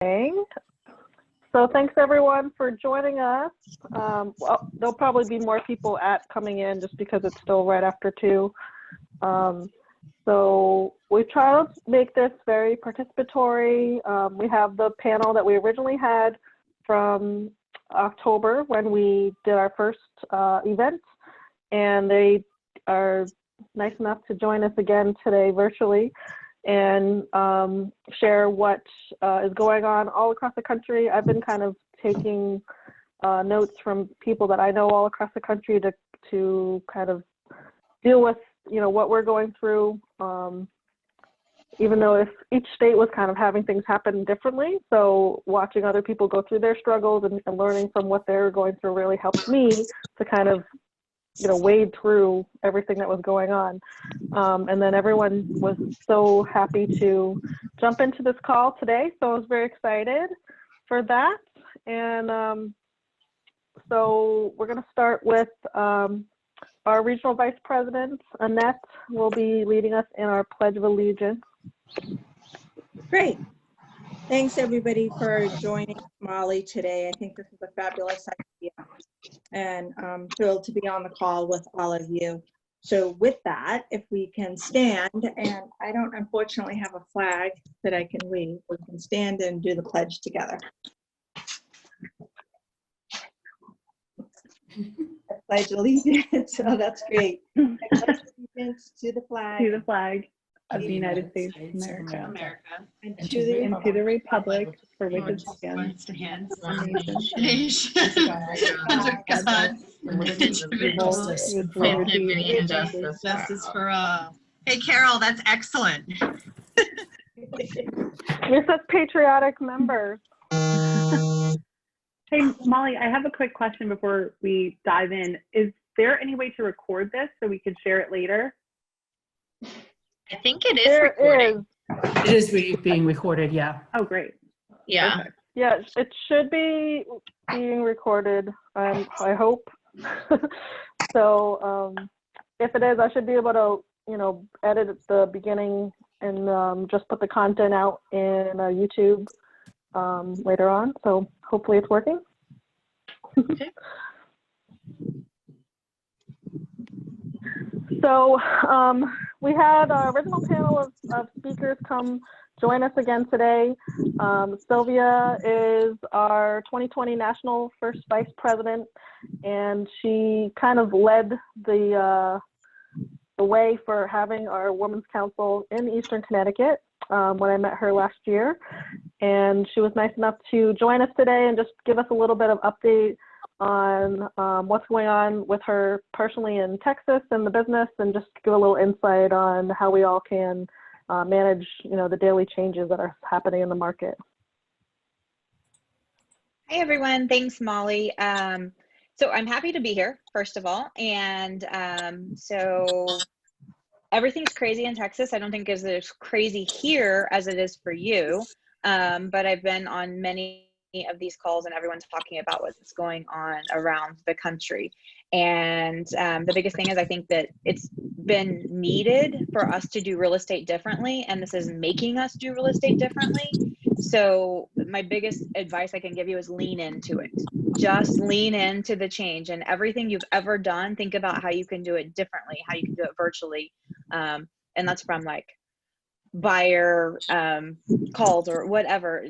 So thanks everyone for joining us. Well, there'll probably be more people coming in just because it's still right after 2. So we try to make this very participatory. We have the panel that we originally had from October when we did our first event, and they are nice enough to join us again today virtually and share what is going on all across the country. I've been kind of taking notes from people that I know all across the country to kind of deal with, you know, what we're going through, even though if each state was kind of having things happen differently. So watching other people go through their struggles and learning from what they're going through really helped me to kind of, you know, wade through everything that was going on. And then everyone was so happy to jump into this call today. So I was very excited for that. And so we're going to start with our Regional Vice President, Annette, will be leading us in our Pledge of Allegiance. Great. Thanks everybody for joining Molly today. I think this is a fabulous idea, and I'm thrilled to be on the call with all of you. So with that, if we can stand, and I don't unfortunately have a flag that I can wave, we can stand and do the pledge together. I pledge allegiance. Oh, that's great. I pledge allegiance to the flag. To the flag of the United States of America. And to the republic for which it stands, one nation, under God, with liberty and justice for all. Hey, Carol, that's excellent. You're such patriotic members. Hey, Molly, I have a quick question before we dive in. Is there any way to record this so we could share it later? I think it is recording. It is being recorded, yeah. Oh, great. Yeah. Perfect. Yeah, it should be being recorded, I hope. So if it is, I should be able to, you know, edit at the beginning and just put the content out in YouTube later on. So hopefully it's working. Okay. So we had our original panel of speakers come join us again today. Sylvia is our 2020 National First Vice President, and she kind of led the way for having our Women's Council in Eastern Connecticut when I met her last year. And she was nice enough to join us today and just give us a little bit of update on what's going on with her personally in Texas and the business, and just give a little insight on how we all can manage, you know, the daily changes that are happening in the market. Hey everyone, thanks Molly. So I'm happy to be here, first of all, and so everything's crazy in Texas. I don't think it's as crazy here as it is for you, but I've been on many of these calls and everyone's talking about what's going on around the country. And the biggest thing is I think that it's been needed for us to do real estate differently, and this is making us do real estate differently. So my biggest advice I can give you is lean into it. Just lean into the change, and everything you've ever done, think about how you can do it differently, how you can do it virtually. And that's from like buyer calls or whatever.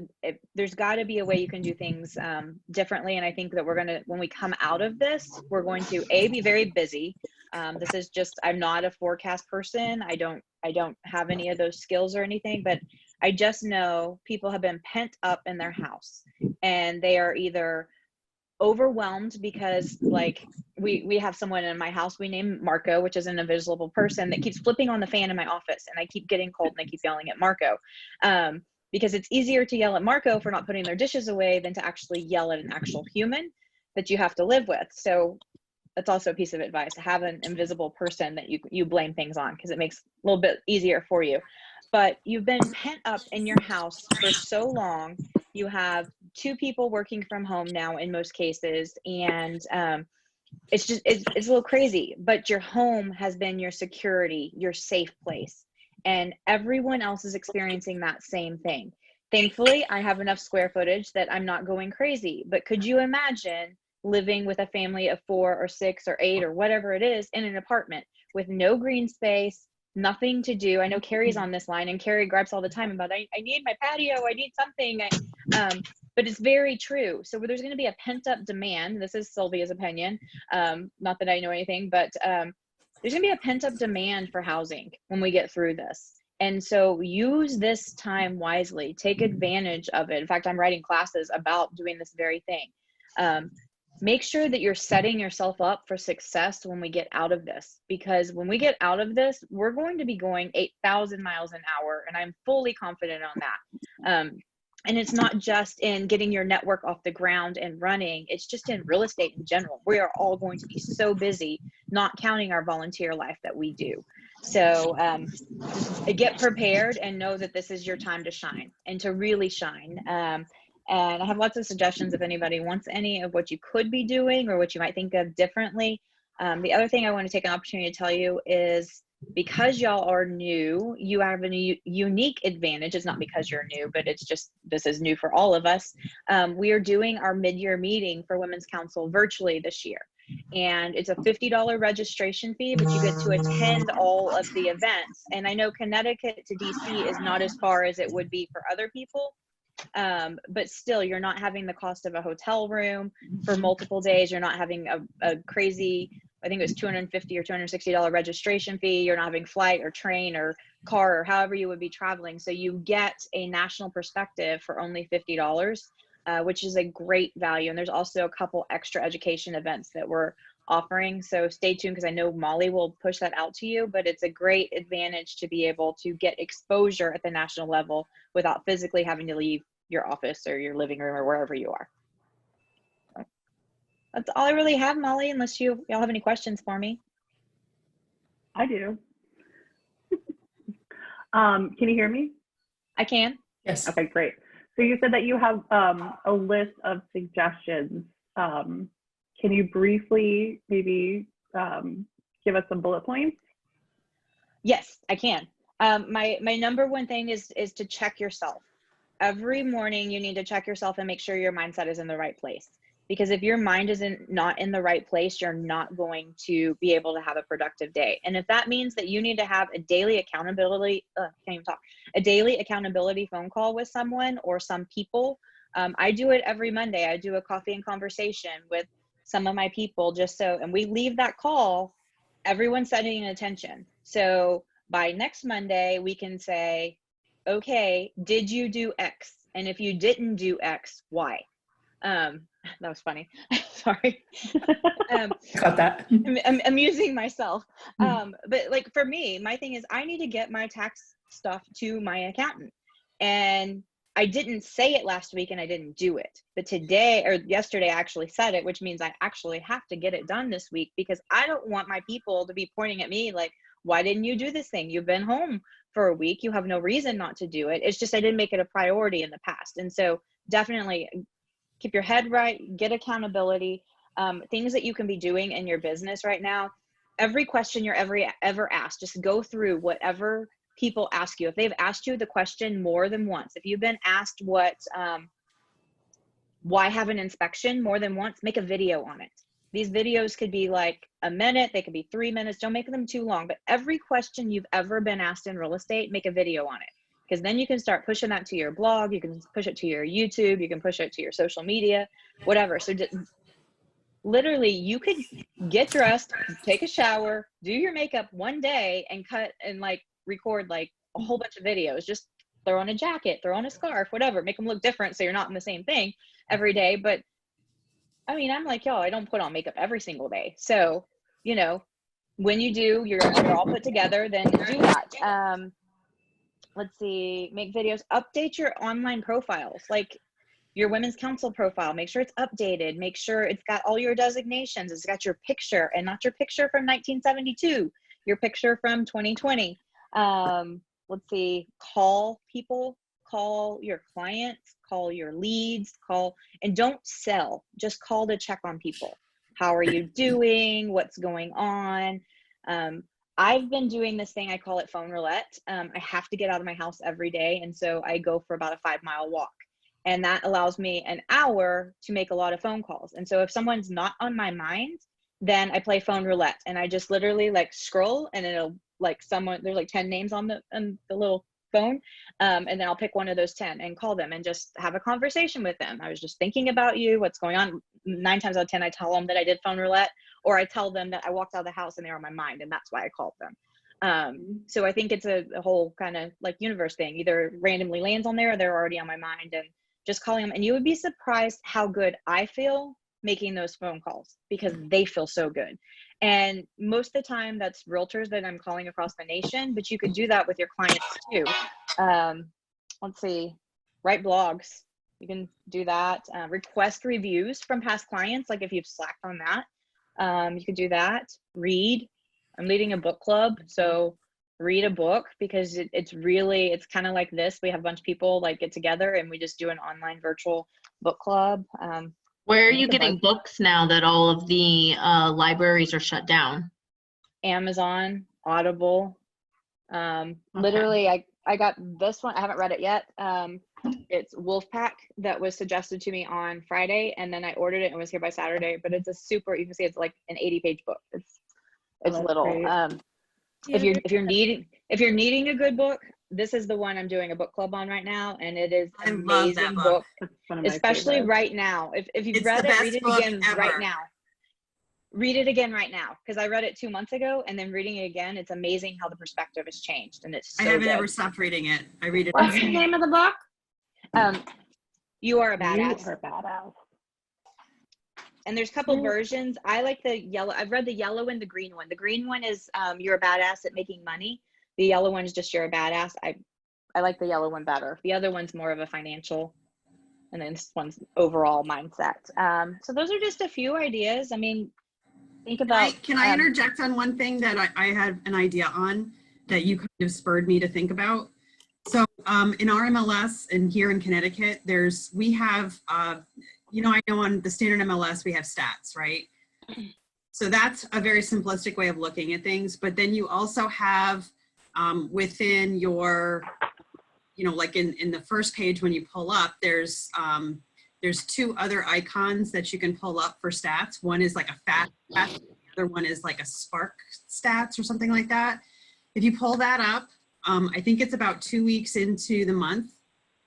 There's got to be a way you can do things differently, and I think that we're gonna, when we come out of this, we're going to be very busy. This is just, I'm not a forecast person. I don't have any of those skills or anything, but I just know people have been pent up in their house, and they are either overwhelmed because like we have someone in my house we name Marco, which is an invisible person that keeps flipping on the fan in my office, and I keep getting cold and I keep yelling at Marco because it's easier to yell at Marco for not putting their dishes away than to actually yell at an actual human that you have to live with. So that's also a piece of advice, have an invisible person that you blame things on, because it makes a little bit easier for you. But you've been pent up in your house for so long. You have 2 people working from home now in most cases, and it's just, it's a little crazy, but your home has been your security, your safe place, and everyone else is experiencing that same thing. Thankfully, I have enough square footage that I'm not going crazy. But could you imagine living with a family of 4 or 6 or 8 or whatever it is in an apartment with no green space, nothing to do? I know Kerri's on this line, and Kerri gripes all the time about, I need my patio, I need something. But it's very true. So there's going to be a pent up demand. This is Sylvia's opinion. Not that I know anything, but there's going to be a pent up demand for housing when we get through this. And so use this time wisely, take advantage of it. In fact, I'm writing classes about doing this very thing. Make sure that you're setting yourself up for success when we get out of this, because when we get out of this, we're going to be going 8,000 miles an hour. And I'm fully confident on that. And it's not just in getting your network off the ground and running, it's just in real estate in general. We are all going to be so busy, not counting our volunteer life that we do. So just get prepared and know that this is your time to shine and to really shine. And I have lots of suggestions if anybody wants any of what you could be doing or what you might think of differently. The other thing I want to take an opportunity to tell you is, because y'all are new, you have a unique advantage. It's not because you're new, but it's just, this is new for all of us. We are doing our mid-year meeting for Women's Council virtually this year. And it's a $50 registration fee, but you get to attend all of the events. And I know Connecticut to DC is not as far as it would be for other people. But still, you're not having the cost of a hotel room for multiple days. You're not having a crazy, I think it was $250 or $260 registration fee. You're not having flight or train or car or however you would be traveling. So you get a national perspective for only $50, which is a great value. And there's also a couple extra education events that we're offering. So stay tuned, because I know Molly will push that out to you, but it's a great advantage to be able to get exposure at the national level without physically having to leave your office or your living room or wherever you are. That's all I really have, Molly, unless y'all have any questions for me. I do. Can you hear me? I can. Yes. Okay, great. So you said that you have a list of suggestions. Can you briefly maybe give us some bullet points? Yes, I can. My number one thing is to check yourself. Every morning you need to check yourself and make sure your mindset is in the right place. Because if your mind isn't not in the right place, you're not going to be able to have a productive day. And if that means that you need to have a daily accountability, a daily accountability phone call with someone or some people, I do it every Monday. I do a coffee and conversation with some of my people, just so, and we leave that call, everyone's setting an attention. So by next Monday, we can say, okay, did you do X? And if you didn't do X, why? That was funny. Sorry. Got that. I'm amusing myself. But like for me, my thing is I need to get my tax stuff to my accountant. And I didn't say it last week and I didn't do it. But today or yesterday, I actually said it, which means I actually have to get it done this week, because I don't want my people to be pointing at me like, why didn't you do this thing? You've been home for a week. You have no reason not to do it. It's just I didn't make it a priority in the past. And so definitely keep your head right, get accountability, things that you can be doing in your business right now. Every question you're ever asked, just go through whatever people ask you. If they've asked you the question more than once, if you've been asked why have an inspection more than once, make a video on it. These videos could be like a minute, they could be 3 minutes, don't make them too long, but every question you've ever been asked in real estate, make a video on it. Because then you can start pushing that to your blog, you can push it to your YouTube, you can push it to your social media, whatever. So literally you could get dressed, take a shower, do your makeup one day and cut and like record like a whole bunch of videos. Just throw on a jacket, throw on a scarf, whatever, make them look different so you're not in the same thing every day. But I mean, I'm like, y'all, I don't put on makeup every single day. So, you know, when you do, you're all put together, then do that. Let's see, make videos, update your online profiles, like your Women's Council profile, make sure it's updated, make sure it's got all your designations, it's got your picture and not your picture from 1972, your picture from 2020. Let's see, call people, call your clients, call your leads, call, and don't sell, just call to check on people. How are you doing? What's going on? I've been doing this thing, I call it phone roulette. I have to get out of my house every day. And so I go for about a 5-mile walk. And that allows me an hour to make a lot of phone calls. And so if someone's not on my mind, then I play phone roulette. And I just literally like scroll, and it'll like there's like 10 names on the little phone. And then I'll pick one of those 10 and call them and just have a conversation with them. I was just thinking about you, what's going on. 9 times out of 10, I tell them that I did phone roulette, or I tell them that I walked out of the house and they're on my mind, and that's why I called them. So I think it's a whole kind of like universe thing, either randomly lands on there or they're already on my mind, and just calling them. And you would be surprised how good I feel making those phone calls, because they feel so good. And most of the time that's realtors that I'm calling across the nation, but you could do that with your clients too. Let's see, write blogs. You can do that. Request reviews from past clients. Like if you've slacked on that, you could do that. Read. I'm leading a book club. So read a book, because it's kind of like this. We have a bunch of people like get together and we just do an online virtual book club. Where are you getting books now that all of the libraries are shut down? Amazon, Audible. Okay. Literally, I got this one. I haven't read it yet. It's Wolfpack that was suggested to me on Friday, and then I ordered it and it was here by Saturday. But it's you can see it's like an 80-page book. It's little. Great. If you're needing a good book, this is the one I'm doing a book club on right now, and it is an amazing book. That's one of my Especially favorites. right now. If you've It's read the it, best read it book again ever. right now. Read it again right now, because I read it 2 months ago, and then reading it again, it's amazing how the perspective has changed, and it's so I haven't good. ever stopped reading it. I read it. What's the name of the book? You Are a Badass. You are badass. And there's a couple versions. I like the yellow. I've read the yellow and the green one. The green one is You're a Badass at Making Money. The yellow one is just You're a Badass. I like the yellow one better. The other one's more of a financial, and then this one's overall mindset. So those are just a few ideas. I mean, think about. Can I interject on one thing that I had an idea on that you kind of spurred me to think about? So in our MLS and here in Connecticut, we have, I know on the standard MLS, we have stats, right? So that's a very simplistic way of looking at things. But then you also have within your, like in the first page, when you pull up, there's 2 other icons that you can pull up for stats. One is like a fat stat, the other one is like a spark stats or something like that. If you pull that up, I think it's about 2 weeks into the month,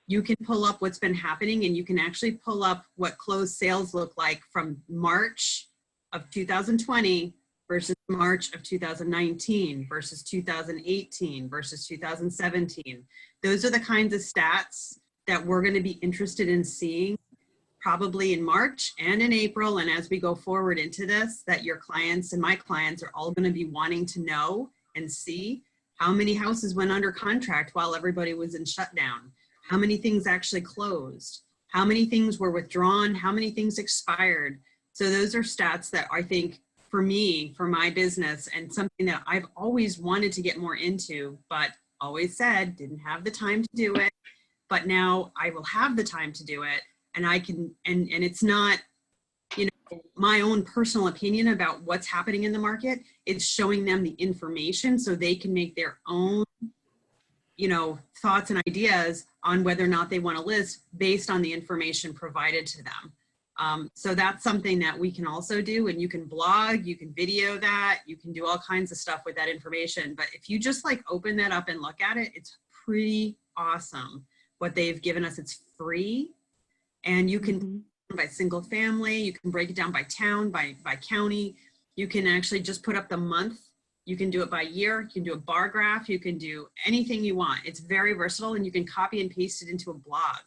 you can pull up what's been happening, and you can actually pull up what closed sales look like from March of 2020 versus March of 2019 versus 2018 versus 2017. Those are the kinds of stats that we're going to be interested in seeing probably in March and in April. And as we go forward into this, that your clients and my clients are all going to be wanting to know and see how many houses went under contract while everybody was in shutdown, how many things actually closed, how many things were withdrawn, how many things expired. So those are stats that I think for me, for my business, and something that I've always wanted to get more into, but always said didn't have the time to do it. But now I will have the time to do it, and I can, and it's not, my own personal opinion about what's happening in the market. It's showing them the information so they can make their own, thoughts and ideas on whether or not they want to list based on the information provided to them. So that's something that we can also do, and you can blog, you can video that, you can do all kinds of stuff with that information. But if you just like open that up and look at it, it's pretty awesome what they've given us. It's free, and you can by single family, you can break it down by town, by county. You can actually just put up the month. You can do it by year. You can do a bar graph. You can do anything you want. It's very versatile, and you can copy and paste it into a blog,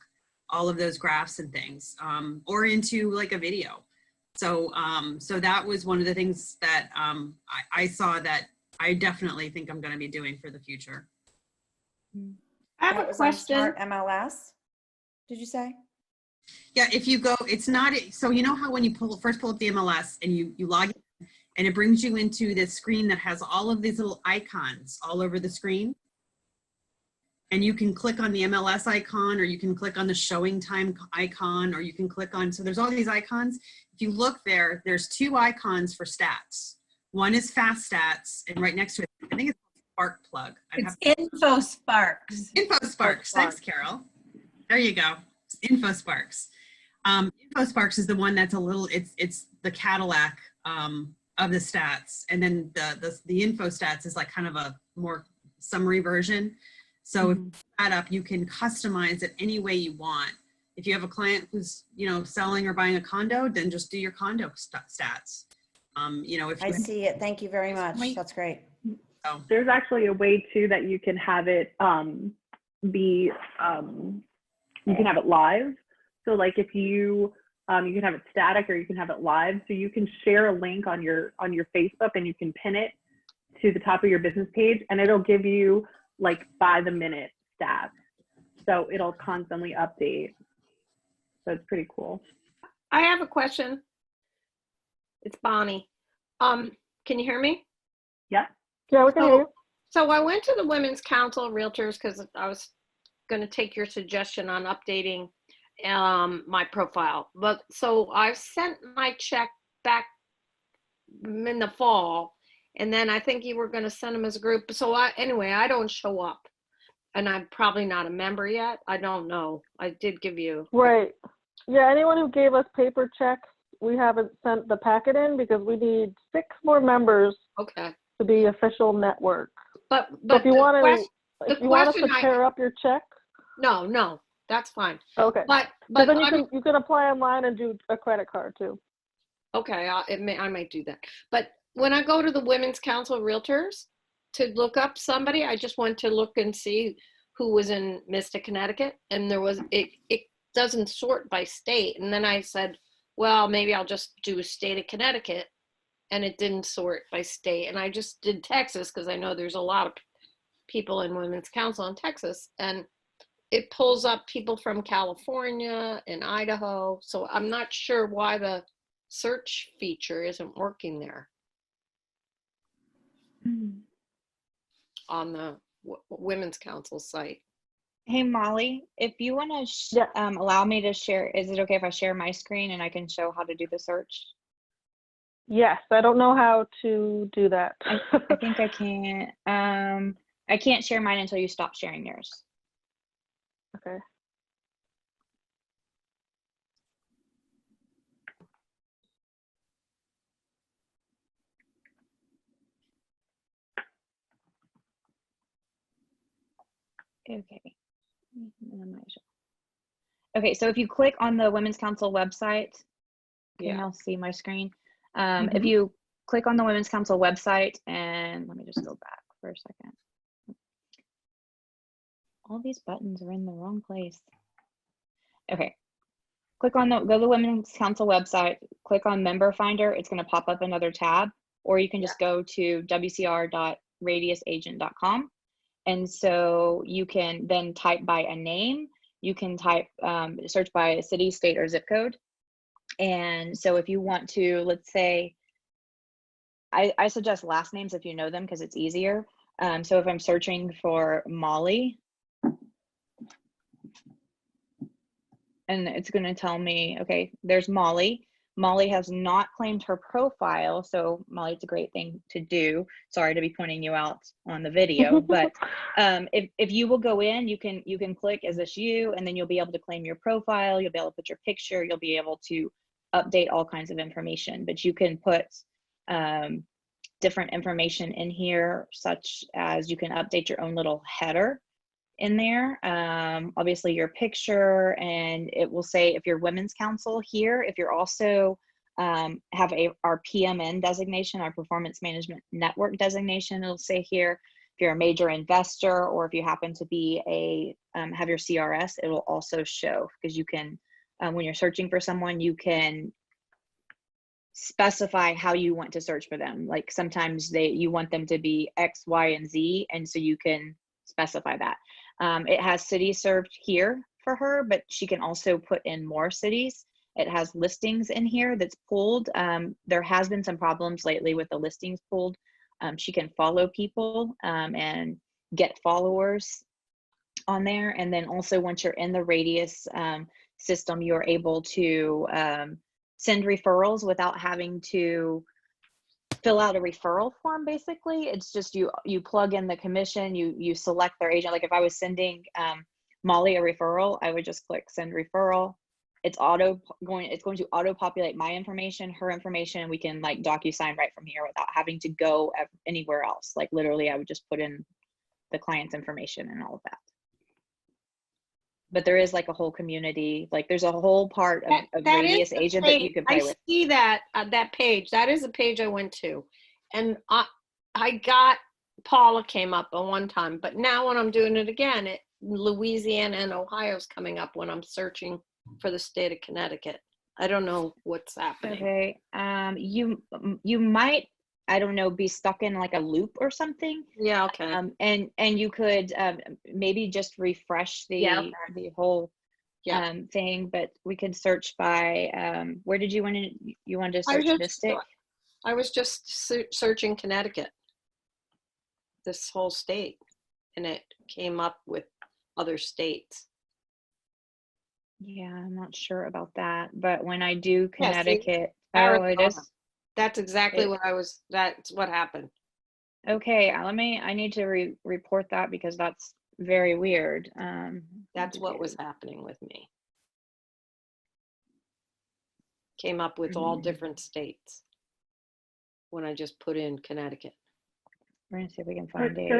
all of those graphs and things, or into like a video. So that was one of the things that I saw that I definitely think I'm going to be doing for the future. I have a question. Smart MLS, did you say? Yeah, if you go, it's not, so you know how when you first pull up the MLS and you log in, and it brings you into this screen that has all of these little icons all over the screen? And you can click on the MLS icon, or you can click on the showing time icon, or you can click on, so there's all these icons. If you look there, there's 2 icons for stats. One is Fast Stats, and right next to it, I think it's Spark Plug. It's Info Sparks. Info Sparks. Thanks, Carol. There you go. Info Sparks. Info Sparks is the one that's a little. It's the Cadillac of the stats, and then the Info Stats is like kind of a more summary version. So if you put that up, you can customize it any way you want. If you have a client who's, you know, selling or buying a condo, then just do your condo stats. You know, if I see it. Thank you very much. That's great. So. There's actually a way too that you can have it you can have it live. So like if you can have it static or you can have it live. So you can share a link on your Facebook and you can pin it to the top of your business page, and it'll give you like by the minute stats. So it'll constantly update. So it's pretty cool. I have a question. It's Bonnie. Can you hear me? Yeah. Yeah, we can hear you. So I went to the Women's Council of Realtors because I was going to take your suggestion on updating my profile. But so I've sent my check back in the fall, and then I think you were going to send them as a group. So anyway, I don't show up, and I'm probably not a member yet. I don't know. I did give you. Right. Yeah, anyone who gave us paper checks, we haven't sent the packet in because we need 6 more members Okay. to be official network. But So if you want to, the if you want us to question pair up your check, no, that's fine. okay. But Then you can apply online and do a credit card too. okay, I might do that. But when I go to the Women's Council of Realtors to look up somebody, I just went to look and see who was in Mystic, Connecticut, and there was it doesn't sort by state. And then I said, well, maybe I'll just do a state of Connecticut, and it didn't sort by state. And I just did Texas because I know there's a lot of people in Women's Council in Texas, and it pulls up people from California and Idaho. So I'm not sure why the search feature isn't working there on the Women's Council site. Hey, Molly, if you want to allow me to share, is it okay if I share my screen and I can show how to do the search? Yes, I don't know how to do that. I think I can't. I can't share mine until you stop sharing yours. Okay. Okay. Okay, so if you click on the Women's Council website, you can now see my screen. If you click on the Women's Council website, and let me just go back for a second. All these buttons are in the wrong place. Okay, go to the Women's Council website, click on Member Finder. It's going to pop up another tab, or you can just go to wcr.radiusagent.com. And so you can then type by a name. You can type, search by city, state, or zip code. And so if you want to, let's say, I suggest last names if you know them because it's easier. So if I'm searching for Molly, and it's going to tell me, okay, there's Molly. Molly has not claimed her profile. So Molly, it's a great thing to do. Sorry to be pointing you out on the video, but if you will go in, you can click, is this you? And then you'll be able to claim your profile. You'll be able to put your picture. You'll be able to update all kinds of information, but you can put different information in here, such as you can update your own little header in there, obviously your picture, and it will say if you're Women's Council here, if you're also have our PMN designation, our Performance Management Network designation, it'll say here. If you're a major investor, or if you happen to be have your CRS, it will also show, because you can, when you're searching for someone, you can specify how you want to search for them. Like sometimes you want them to be X, Y, and Z, and so you can specify that. It has cities served here for her, but she can also put in more cities. It has listings in here that's pulled. There has been some problems lately with the listings pulled. She can follow people and get followers on there. And then also once you're in the Radius system, you're able to send referrals without having to fill out a referral form. Basically, it's just you plug in the commission, you select their agent. Like if I was sending Molly a referral, I would just click send referral. It's going to auto populate my information, her information, and we can like DocuSign right from here without having to go anywhere else. Like literally, I would just put in the client's information and all of that. But there is like a whole community, like there's a whole part of Radius Agent that you can play with. I see that that page. That is a page I went to, and I got Paula came up at one time, but now when I'm doing it again, Louisiana and Ohio's coming up when I'm searching for the state of Connecticut. I don't know what's happening. Okay, you might, I don't know, be stuck in like a loop or something. Yeah, okay. And you could maybe just refresh the whole thing, but we could search by where did you want to search Mystic? I was just searching Connecticut, this whole state, and it came up with other states. Yeah, I'm not sure about that, but when I do Yeah, Connecticut, Arizona. it is. That's exactly that's what happened. Okay, I need to report that because that's very weird. That's what was happening with me. Came up with all different states when I just put in Connecticut. We're gonna see if we can find it. So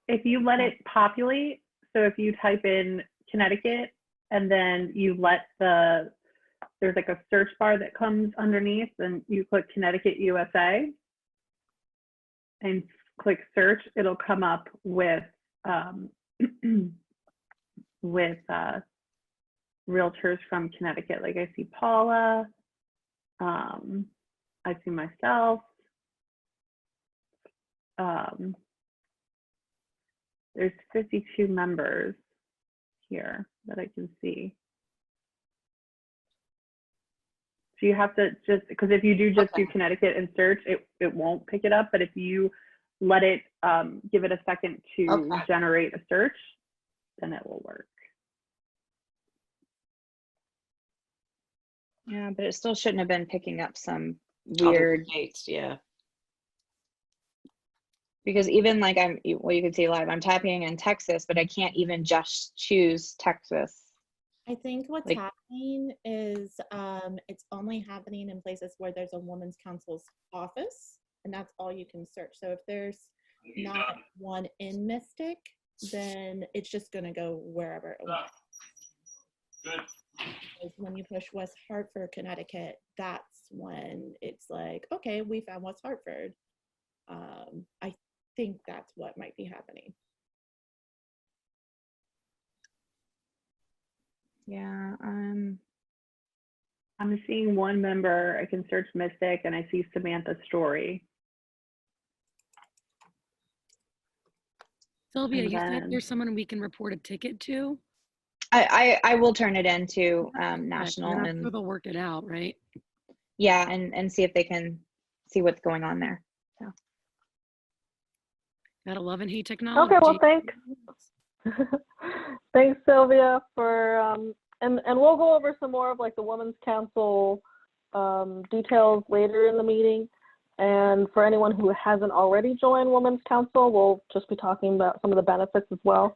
if you let it populate, so if you type in Connecticut and then you let there's like a search bar that comes underneath, and you click Connecticut, USA, and click search, it'll come up with realtors from Connecticut. Like I see Paula, I see myself. There's 52 members here that I can see. So you have to just, because if you do do Connecticut and search, it won't pick it up. But if you let it, give it a second to generate a search, then it will work. Yeah, but it still shouldn't have been picking up some weird dates. Yeah. Because even like you can see live, I'm tapping in Texas, but I can't even just choose Texas. I think what's happening is it's only happening in places where there's a women's counsel's office, and that's all you can search. So if there's not one in Mystic, then it's just going to go wherever it wants. When you push West Hartford, Connecticut, that's when it's like, okay, we found West Hartford. I think that's what might be happening. Yeah, I'm seeing one member. I can search Mystic, and I see Samantha Story. Sylvia, you said there's someone we can report a ticket to? I will turn it into national, I'm and sure they'll work it out, right? Yeah, and see if they can see what's going on there. So. Gotta love and hate technology. Okay, well, thanks. Thanks, Sylvia, for and we'll go over some more of like the Women's Council details later in the meeting. And for anyone who hasn't already joined Women's Council, we'll just be talking about some of the benefits as well.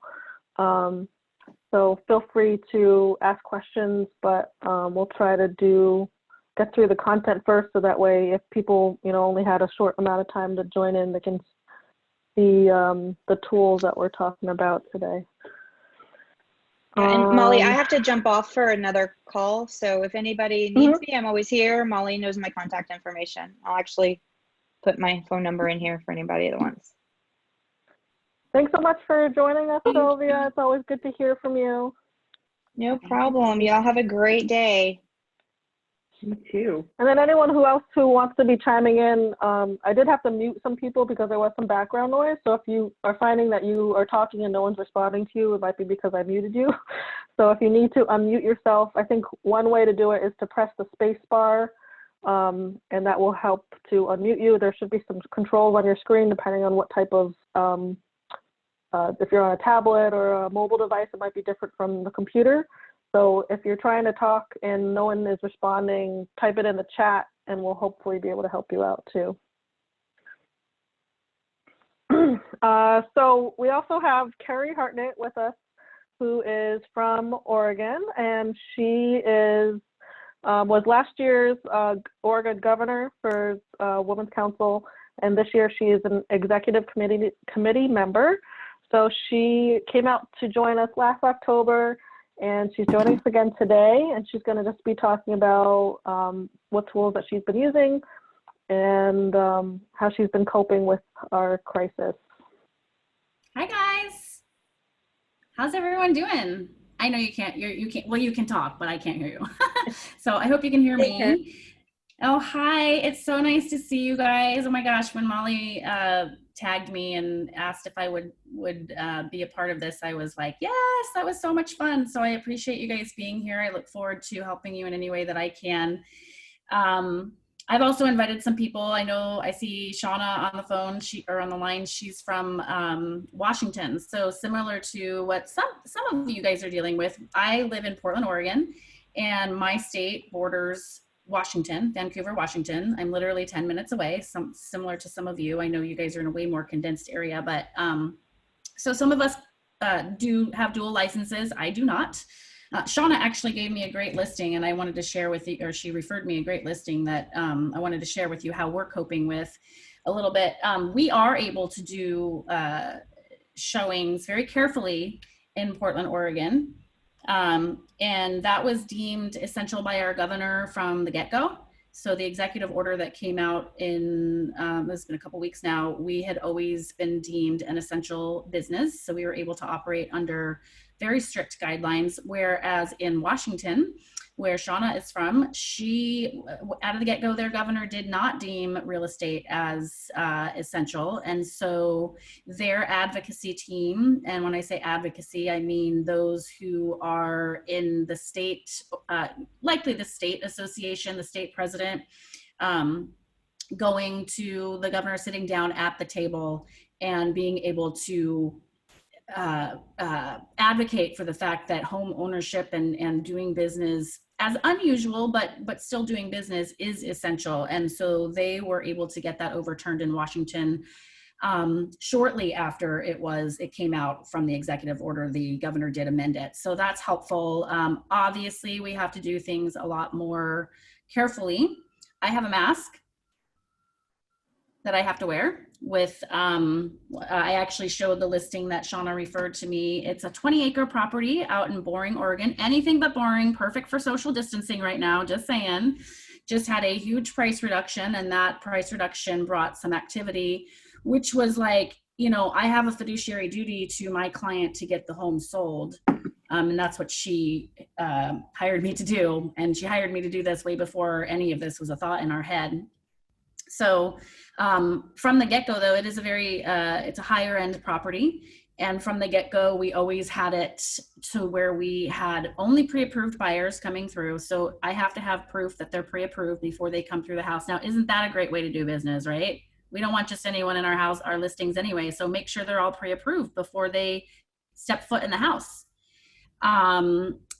So feel free to ask questions, but we'll try to get through the content first, so that way if people only had a short amount of time to join in, they can see the tools that we're talking about today. And Molly, I have to jump off for another call. So if anybody needs me, I'm always here. Molly knows my contact information. I'll actually put my phone number in here for anybody that wants. Thanks so much for joining us, Sylvia. It's always good to hear from you. No problem. Y'all have a great day. You too. And then anyone else who wants to be chiming in, I did have to mute some people because there was some background noise. So if you are finding that you are talking and no one's responding to you, it might be because I muted you. So if you need to unmute yourself, I think one way to do it is to press the space bar, and that will help to unmute you. There should be some controls on your screen depending on what type of, if you're on a tablet or a mobile device, it might be different from the computer. So if you're trying to talk and no one is responding, type it in the chat and we'll hopefully be able to help you out too. So we also have Kerri Hartnett with us, who is from Oregon, and she is was last year's Oregon governor for Women's Council, and this year she is an executive committee member. So she came out to join us last October, and she's joining us again today, and she's going to just be talking about what tools that she's been using and how she's been coping with our crisis. Hi guys, how's everyone doing? I know you can't, you can't, well, you can talk, but I can't hear you. So I hope you can hear me. Oh, hi, it's so nice to see you guys. Oh my gosh, when Molly tagged me and asked if I would be a part of this, I was like, yes, that was so much fun. So I appreciate you guys being here. I look forward to helping you in any way that I can. I've also invited some people. I know I see Shauna on the phone, or on the line. She's from Washington. So similar to what some of you guys are dealing with. I live in Portland, Oregon, and my state borders Washington, Vancouver, Washington. I'm literally 10 minutes away, similar to some of you. I know you guys are in a way more condensed area, but so some of us do have dual licenses. I do not. Shauna actually gave me a great listing, and I wanted to share with you, or she referred me a great listing that I wanted to share with you how we're coping with a little bit. We are able to do showings very carefully in Portland, Oregon. And that was deemed essential by our governor from the get-go. So the executive order that came out in, it's been a couple weeks now, we had always been deemed an essential business. So we were able to operate under very strict guidelines, whereas in Washington, where Shauna is from, she, out of the get-go, their governor did not deem real estate as essential. And so their advocacy team, and when I say advocacy, I mean those who are in the state, likely the state association, the state president, going to the governor, sitting down at the table and being able to advocate for the fact that home ownership and doing business, as unusual, but still doing business, is essential. And so they were able to get that overturned in Washington shortly after it came out from the executive order. The governor did amend it. So that's helpful. Obviously, we have to do things a lot more carefully. I have a mask that I have to wear with, I actually showed the listing that Shauna referred to me. It's a 20-acre property out in Boring, Oregon. Anything but boring, perfect for social distancing right now, just saying. Just had a huge price reduction, and that price reduction brought some activity, which was like, you know, I have a fiduciary duty to my client to get the home sold. And that's what she hired me to do. And she hired me to do this way before any of this was a thought in our head. So from the get-go, though, it is a very, it's a higher end property. And from the get-go, we always had it to where we had only pre-approved buyers coming through. So I have to have proof that they're pre-approved before they come through the house. Now, isn't that a great way to do business, right? We don't want just anyone in our house, our listings anyway. So make sure they're all pre-approved before they step foot in the house.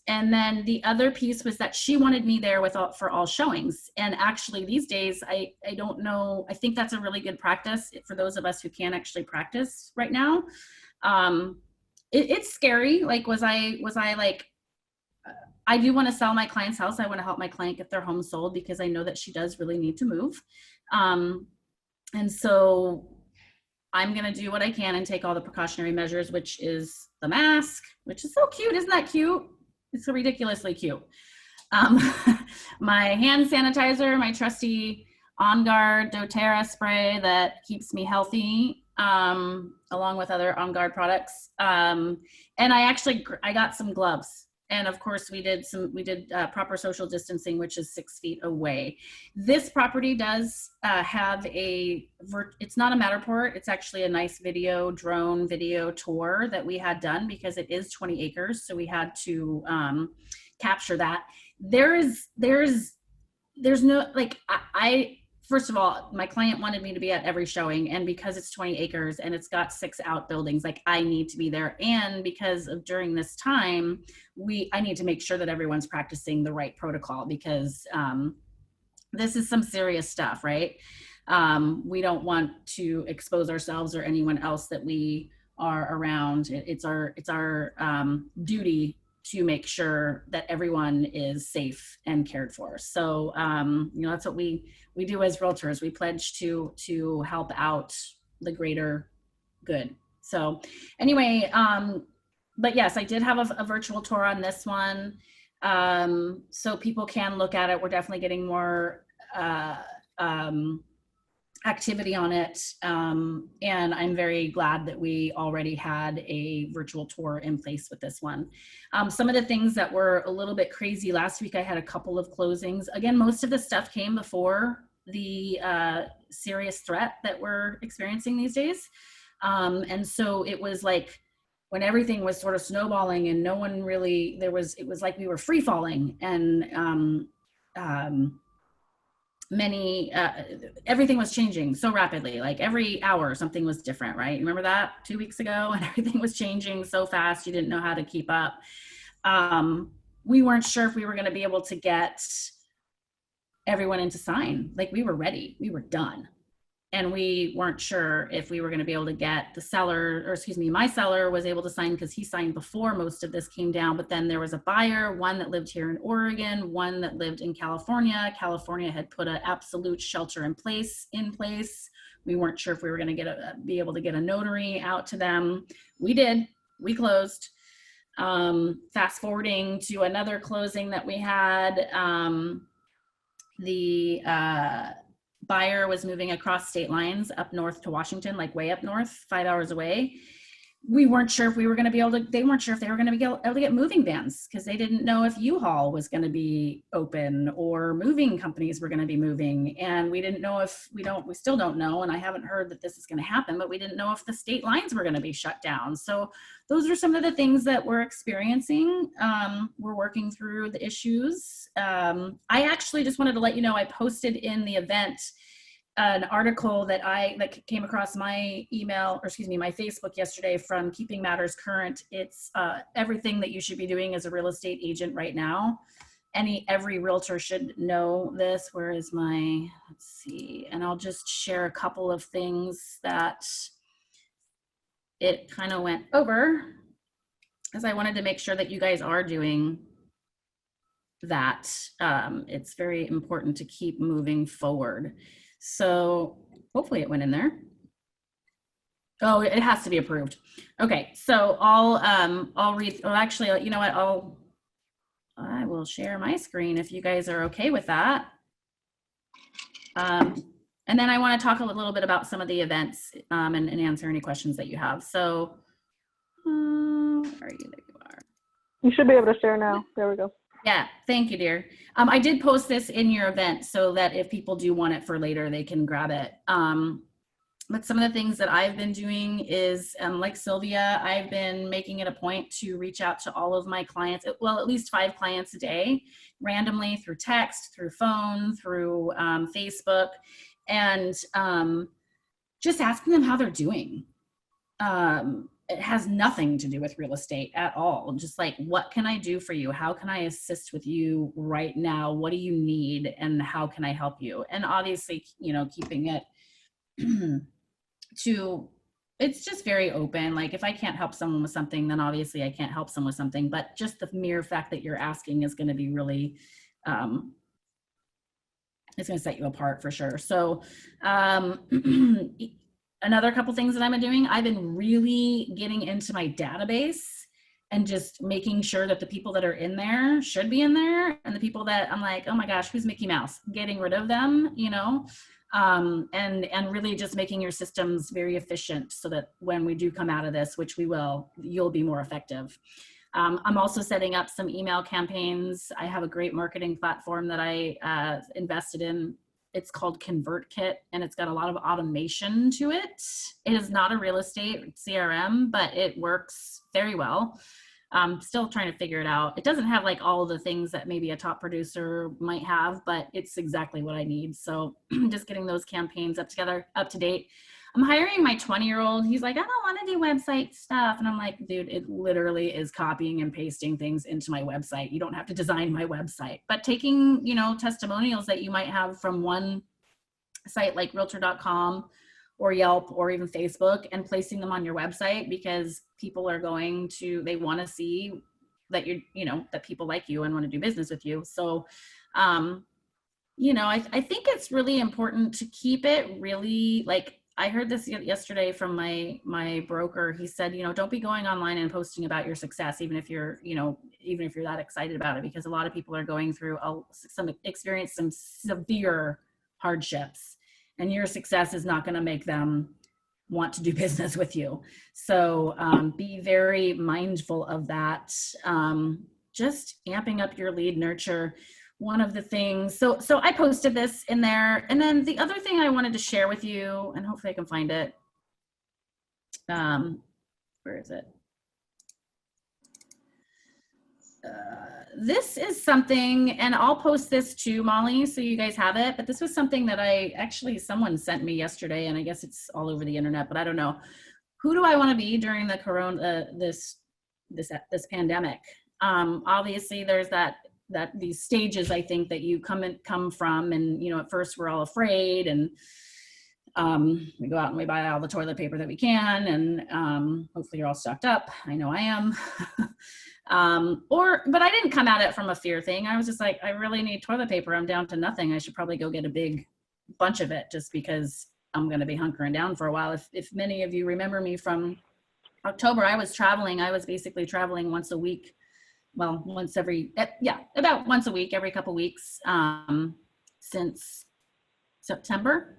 And then the other piece was that she wanted me there for all showings. And actually these days, I don't know, I think that's a really good practice for those of us who can't actually practice right now. It's scary. Like, was I like, I do want to sell my client's house. I want to help my client get their home sold because I know that she does really need to move. And so I'm going to do what I can and take all the precautionary measures, which is the mask, which is so cute. Isn't that cute? It's so ridiculously cute. My hand sanitizer, my trusty On Guard doTERRA spray that keeps me healthy, along with other On Guard products. And I got some gloves. And of course we did proper social distancing, which is 6 feet away. This property does have it's not a Matterport. It's actually a nice drone video tour that we had done because it is 20 acres. So we had to capture that. There's no, like, first of all, my client wanted me to be at every showing, and because it's 20 acres and it's got 6 outbuildings, like, I need to be there. And because of during this time, I need to make sure that everyone's practicing the right protocol because this is some serious stuff, right? We don't want to expose ourselves or anyone else that we are around. It's our duty to make sure that everyone is safe and cared for. So, that's what we do as realtors. We pledge to help out the greater good. So anyway, but yes, I did have a virtual tour on this one. So people can look at it. We're definitely getting more activity on it. And I'm very glad that we already had a virtual tour in place with this one. Some of the things that were a little bit crazy last week, I had a couple of closings. Again, most of the stuff came before the serious threat that we're experiencing these days. And so it was like when everything was sort of snowballing and no one really, it was like we were free falling, and everything was changing so rapidly. Like every hour something was different, right? Remember that 2 weeks ago? And everything was changing so fast you didn't know how to keep up. We weren't sure if we were going to be able to get everyone in to sign. Like we were ready, we were done. And we weren't sure if we were going to be able to get the seller, or excuse me, my seller was able to sign because he signed before most of this came down. But then there was a buyer, one that lived here in Oregon, one that lived in California. California had put an absolute shelter in place. We weren't sure if we were going to be able to get a notary out to them. We did. We closed. Fast forwarding to another closing that we had, the buyer was moving across state lines up north to Washington, like way up north, 5 hours away. We weren't sure if we were going to be able to, they weren't sure if they were going to be able to get moving vans because they didn't know if U-Haul was going to be open or moving companies were going to be moving. And we didn't know if, we still don't know, and I haven't heard that this is going to happen, but we didn't know if the state lines were going to be shut down. So those are some of the things that we're experiencing. We're working through the issues. I actually just wanted to let you know, I posted in the event an article that came across my email, or excuse me, my Facebook yesterday from Keeping Matters Current. It's everything that you should be doing as a real estate agent right now. Every realtor should know this. Where is my, let's see, and I'll just share a couple of things that it kind of went over, because I wanted to make sure that you guys are doing that. It's very important to keep moving forward. So hopefully it went in there. Oh, it has to be approved. Okay, so I'll read, well, actually, you know what, I will share my screen if you guys are okay with that. And then I want to talk a little bit about some of the events and answer any questions that you have. So, where are you? There you are. You should be able to share now. There we go. Yeah, thank you, dear. I did post this in your event so that if people do want it for later, they can grab it. But some of the things that I've been doing is, like Sylvia, I've been making it a point to reach out to all of my clients, well, at least 5 clients a day, randomly through text, through phone, through Facebook, and just asking them how they're doing. It has nothing to do with real estate at all. Just like, what can I do for you? How can I assist with you right now? What do you need? And how can I help you? And obviously, keeping it to, it's just very open. Like if I can't help someone with something, then obviously I can't help someone with something, but just the mere fact that you're asking is going to be really, it's going to set you apart for sure. So, another couple things that I've been doing, I've been really getting into my database and just making sure that the people that are in there should be in there, and the people that I'm like, oh my gosh, who's Mickey Mouse? Getting rid of them, and really just making your systems very efficient so that when we do come out of this, which we will, you'll be more effective. I'm also setting up some email campaigns. I have a great marketing platform that I invested in. It's called ConvertKit, and it's got a lot of automation to it. It is not a real estate CRM, but it works very well. I'm still trying to figure it out. It doesn't have like all of the things that maybe a top producer might have, but it's exactly what I need. So just getting those campaigns up to date. I'm hiring my 20-year-old. He's like, I don't want to do website stuff. And I'm like, dude, it literally is copying and pasting things into my website. You don't have to design my website, but taking, testimonials that you might have from one site like Realtor.com or Yelp or even Facebook and placing them on your website, because people are going to, they want to see that you're, you know, that people like you and want to do business with you. So, you know, I think it's really important to keep it really, like, I heard this yesterday from my broker. He said, you know, don't be going online and posting about your success, even if you're, you know, even if you're that excited about it, because a lot of people are going through some severe hardships, and your success is not going to make them want to do business with you. So be very mindful of that. Just amping up your lead nurture. One of the things, so I posted this in there. And then the other thing I wanted to share with you, and hopefully I can find it. Where is it? This is something, and I'll post this too, Molly, so you guys have it. But this was something that someone sent me yesterday, and I guess it's all over the internet, but I don't know. Who do I want to be during the this pandemic? Obviously, there's these stages, I think, that you come from, and you know, at first we're all afraid, and we go out and we buy all the toilet paper that we can, and hopefully you're all stocked up. I know I am. But I didn't come at it from a fear thing. I was just like, I really need toilet paper. I'm down to nothing. I should probably go get a big bunch of it, just because I'm going to be hunkering down for a while. If many of you remember me from October, I was traveling. I was basically traveling once a week. Well, about once a week, every couple weeks, since September,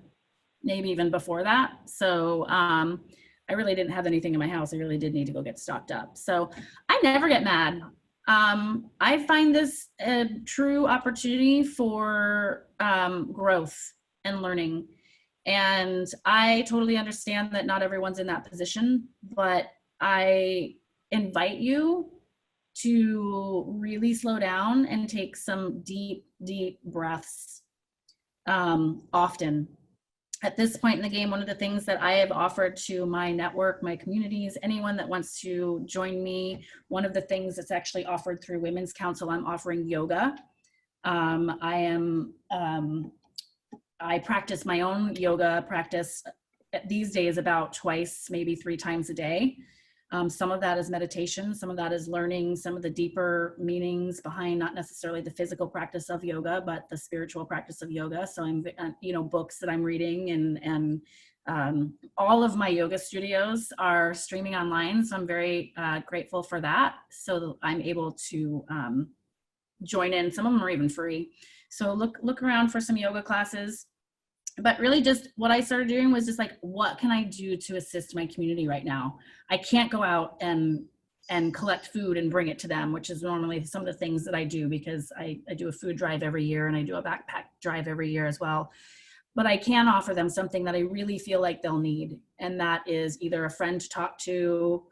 maybe even before that. So I really didn't have anything in my house. I really did need to go get stocked up. So I never get mad. I find this a true opportunity for growth and learning. And I totally understand that not everyone's in that position, but I invite you to really slow down and take some deep, deep breaths often. At this point in the game, one of the things that I have offered to my network, my communities, anyone that wants to join me, one of the things that's actually offered through Women's Council, I'm offering yoga. I practice my own yoga practice these days about twice, maybe 3 times a day. Some of that is meditation, some of that is learning some of the deeper meanings behind not necessarily the physical practice of yoga, but the spiritual practice of yoga. So I'm, you know, books that I'm reading, and all of my yoga studios are streaming online. So I'm very grateful for that. So I'm able to join in. Some of them are even free. So look around for some yoga classes. But really just what I started doing was just like, what can I do to assist my community right now? I can't go out and collect food and bring it to them, which is normally some of the things that I do, because I do a food drive every year and I do a backpack drive every year as well. But I can offer them something that I really feel like they'll need. And that is either a friend to talk to,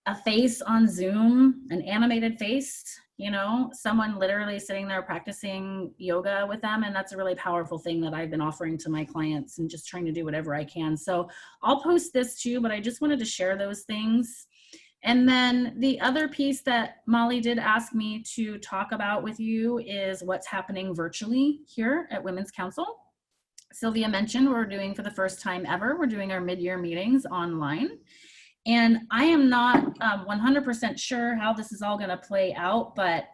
a face on Zoom, an animated face, you know, someone literally sitting there practicing yoga with them. And that's a really powerful thing that I've been offering to my clients, and just trying to do whatever I can. So I'll post this too, but I just wanted to share those things. And then the other piece that Molly did ask me to talk about with you is what's happening virtually here at Women's Council. Sylvia mentioned we're doing, for the first time ever, we're doing our mid-year meetings online. And I am not 100% sure how this is all going to play out, but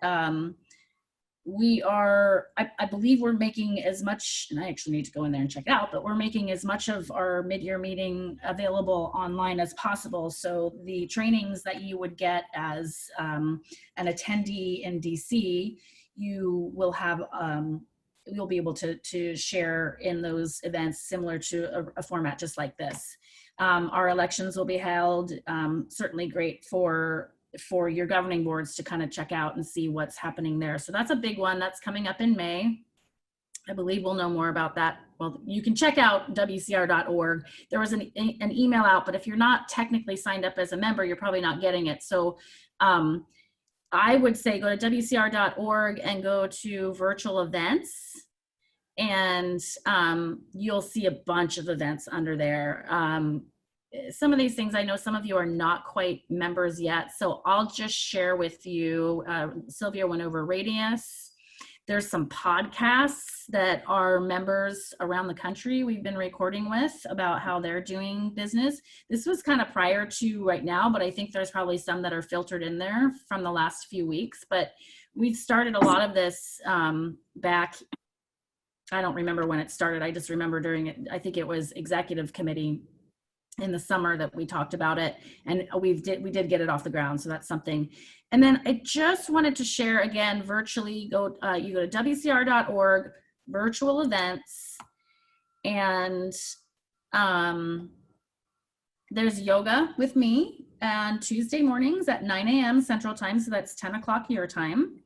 we are, I believe we're making as much, and I actually need to go in there and check it out, but we're making as much of our mid-year meeting available online as possible. So the trainings that you would get as an attendee in DC, you will have, you'll be able to share in those events, similar to a format just like this. Our elections will be held, certainly great for your governing boards to kind of check out and see what's happening there. So that's a big one that's coming up in May. I believe we'll know more about that. Well, you can check out WCR.org. There was an email out, but if you're not technically signed up as a member, you're probably not getting it. So I would say go to WCR.org and go to virtual events. And you'll see a bunch of events under there. Some of these things, I know some of you are not quite members yet, so I'll just share with you. Sylvia went over Radius. There's some podcasts that our members around the country we've been recording with about how they're doing business. This was kind of prior to right now, but I think there's probably some that are filtered in there from the last few weeks. But we started a lot of this back, I don't remember when it started. I just remember during it, I think it was executive committee in the summer that we talked about it, and we did get it off the ground. So that's something. And then I just wanted to share again, virtually, you go to WCR.org, virtual events, and there's yoga with me on Tuesday mornings at 9 a.m. Central Time. So that's 10 o'clock your time.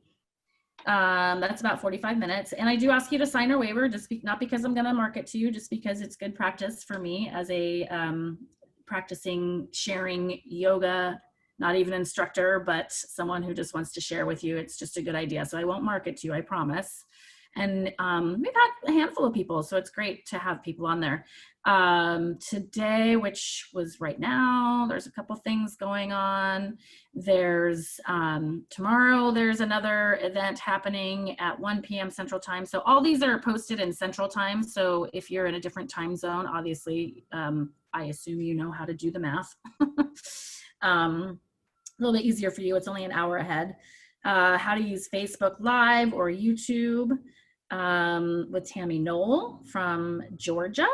That's about 45 minutes. And I do ask you to sign a waiver, not because I'm going to market to you, just because it's good practice for me as a practicing, sharing yoga, not even instructor, but someone who just wants to share with you. It's just a good idea. So I won't market to you, I promise. And we've had a handful of people, so it's great to have people on there. Today, which was right now, there's a couple things going on. There's tomorrow, there's another event happening at 1 p.m. Central Time. So all these are posted in Central Time. So if you're in a different time zone, obviously, I assume you know how to do the math. A little bit easier for you. It's only an hour ahead. How to use Facebook Live or YouTube with Tammy Knoll from Georgia.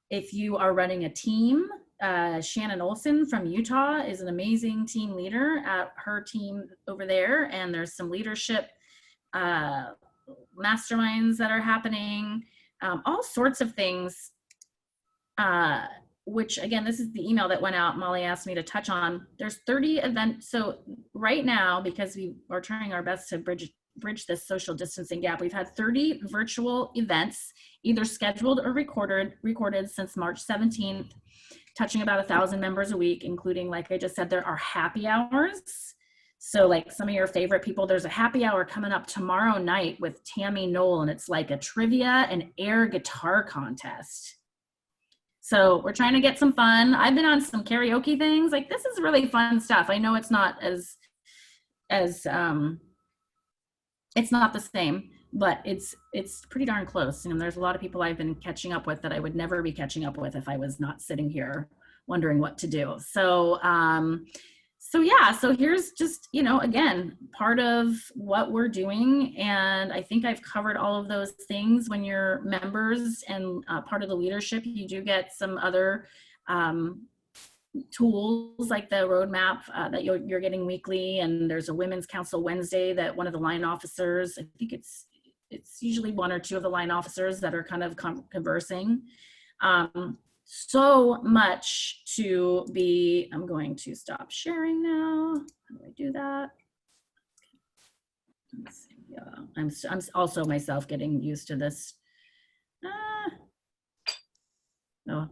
If you are running a team, Shannon Olson from Utah is an amazing team leader at her team over there. And there's some leadership masterminds that are happening, all sorts of things, which again, this is the email that went out. Molly asked me to touch on. There's 30 events. So right now, because we are trying our best to bridge this social distancing gap, we've had 30 virtual events, either scheduled or recorded since March 17th, touching about 1,000 members a week, including, like I just said, there are happy hours. So like some of your favorite people, there's a happy hour coming up tomorrow night with Tammy Knoll, and it's like a trivia and air guitar contest. So we're trying to get some fun. I've been on some karaoke things. Like, this is really fun stuff. I know it's not it's not the same, but it's pretty darn close. And there's a lot of people I've been catching up with that I would never be catching up with if I was not sitting here wondering what to do. So, so here's just, again, part of what we're doing. And I think I've covered all of those things. When you're members and part of the leadership, you do get some other tools like the roadmap that you're getting weekly. And there's a Women's Council Wednesday that one of the line officers, I think it's usually one or two of the line officers that are kind of conversing. So much to be, I'm going to stop sharing now. How do I do that? Let's see. Yeah, I'm also myself getting used to this. No,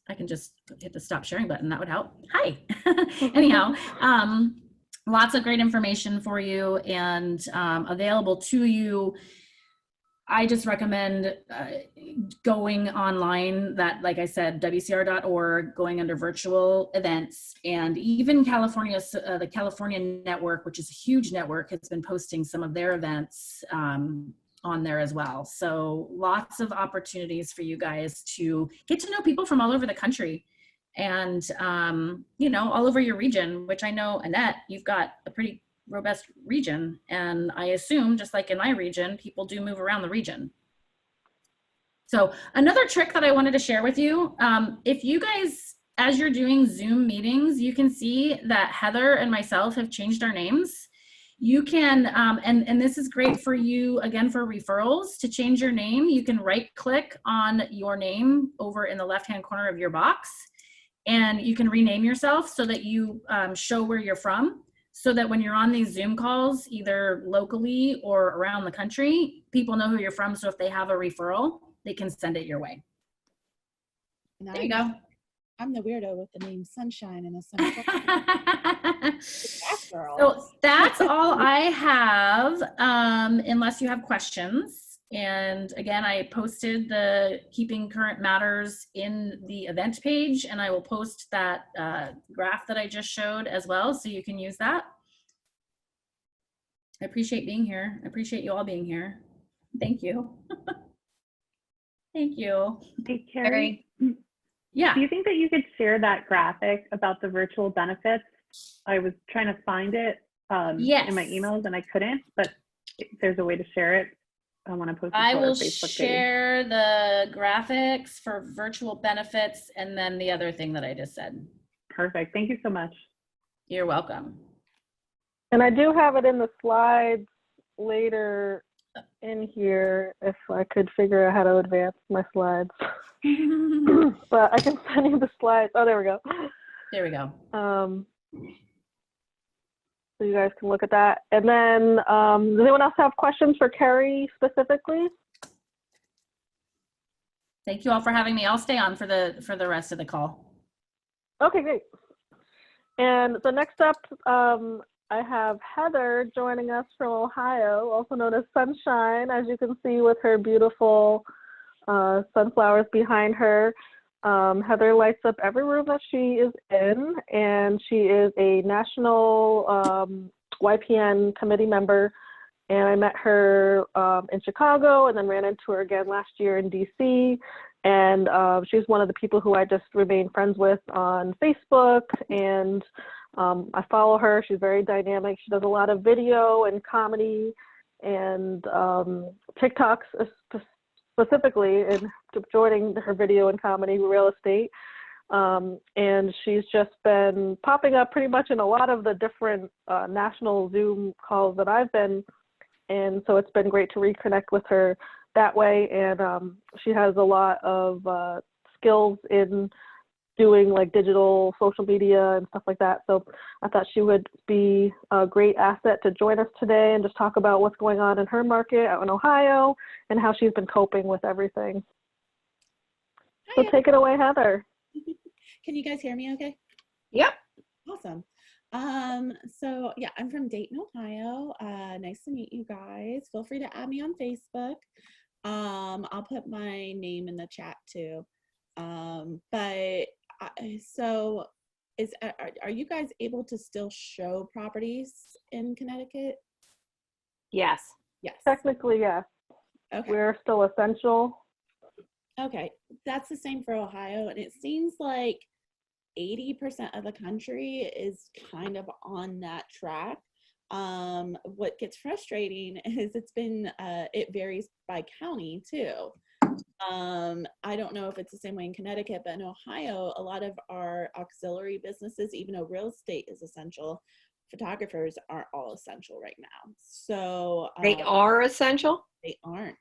I can just hit the stop sharing button. That would help. Hi. Anyhow, lots of great information for you and available to you. I just recommend going online, that, like I said, WCR.org, going under virtual events, and even the California network, which is a huge network, has been posting some of their events on there as well. So lots of opportunities for you guys to get to know people from all over the country and, all over your region, which I know, Annette, you've got a pretty robust region. And I assume, just like in my region, people do move around the region. So another trick that I wanted to share with you, if you guys, as you're doing Zoom meetings, you can see that Heather and myself have changed our names. You can, and this is great for you, again, for referrals. To change your name, you can right click on your name over in the left-hand corner of your box, and you can rename yourself so that you show where you're from, so that when you're on these Zoom calls, either locally or around the country, people know who you're from. So if they have a referral, they can send it your way. There you go. I'm the weirdo with the name Sunshine and a sunshine. So that's all I have, unless you have questions. And again, I posted the Keeping Current Matters in the event page, and I will post that graph that I just showed as well, so you can use that. I appreciate being here. I appreciate you all being here. Thank you. Thank you. Hey, Kerri, Yeah. do you think that you could share that graphic about the virtual benefits? I was trying to find it Yes. in my emails and I couldn't, but if there's a way to share it, I want to post it I to our will Facebook page. share the graphics for virtual benefits and then the other thing that I just said. Perfect. Thank you so much. You're welcome. And I do have it in the slides later in here if I could figure out how to advance my slides. But I can send you the slides. Oh, there we go. There we go. So you guys can look at that. And then does anyone else have questions for Kerri specifically? Thank you all for having me. I'll stay on for the rest of the call. Okay, great. And so next up, I have Heather joining us from Ohio, also known as Sunshine, as you can see with her beautiful sunflowers behind her. Heather lights up every room that she is in, and she is a national YPN committee member. And I met her in Chicago and then ran into her again last year in DC. And she's one of the people who I just remain friends with on Facebook. And I follow her. She's very dynamic. She does a lot of video and comedy and TikToks specifically, and joining her video and comedy real estate. And she's just been popping up pretty much in a lot of the different national Zoom calls that I've been. And so it's been great to reconnect with her that way. And she has a lot of skills in doing like digital social media and stuff like that. So I thought she would be a great asset to join us today and just talk about what's going on in her market out in Ohio and how she's been coping with everything. So take it away, Heather. Can you guys hear me okay? Yep. Awesome. So yeah, I'm from Dayton, Ohio. Nice to meet you guys. Feel free to add me on Facebook. I'll put my name in the chat too. So are you guys able to still show properties in Connecticut? Yes. Yes. Technically, yes. Okay. We're still essential. Okay. That's the same for Ohio. And it seems like 80% of the country is kind of on that track. What gets frustrating is it varies by county too. I don't know if it's the same way in Connecticut, but in Ohio, a lot of our auxiliary businesses, even though real estate is essential, photographers aren't all essential right now. So they are essential? They aren't.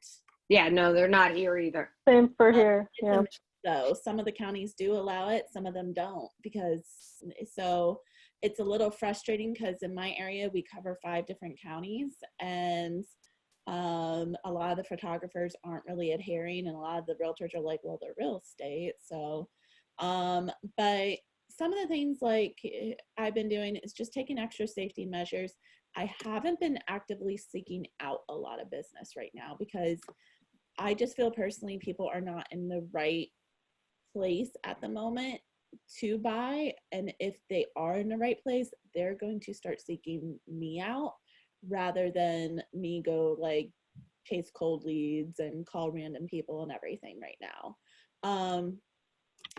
Yeah, no, they're not here either. Same for here. Yeah. So some of the counties do allow it, some of them don't, so it's a little frustrating because in my area we cover 5 different counties, and a lot of the photographers aren't really adhering, and a lot of the realtors are like, well, they're real estate. So but some of the things like I've been doing is just taking extra safety measures. I haven't been actively seeking out a lot of business right now because I just feel personally people are not in the right place at the moment to buy, and if they are in the right place, they're going to start seeking me out rather than me go like chase cold leads and call random people and everything right now.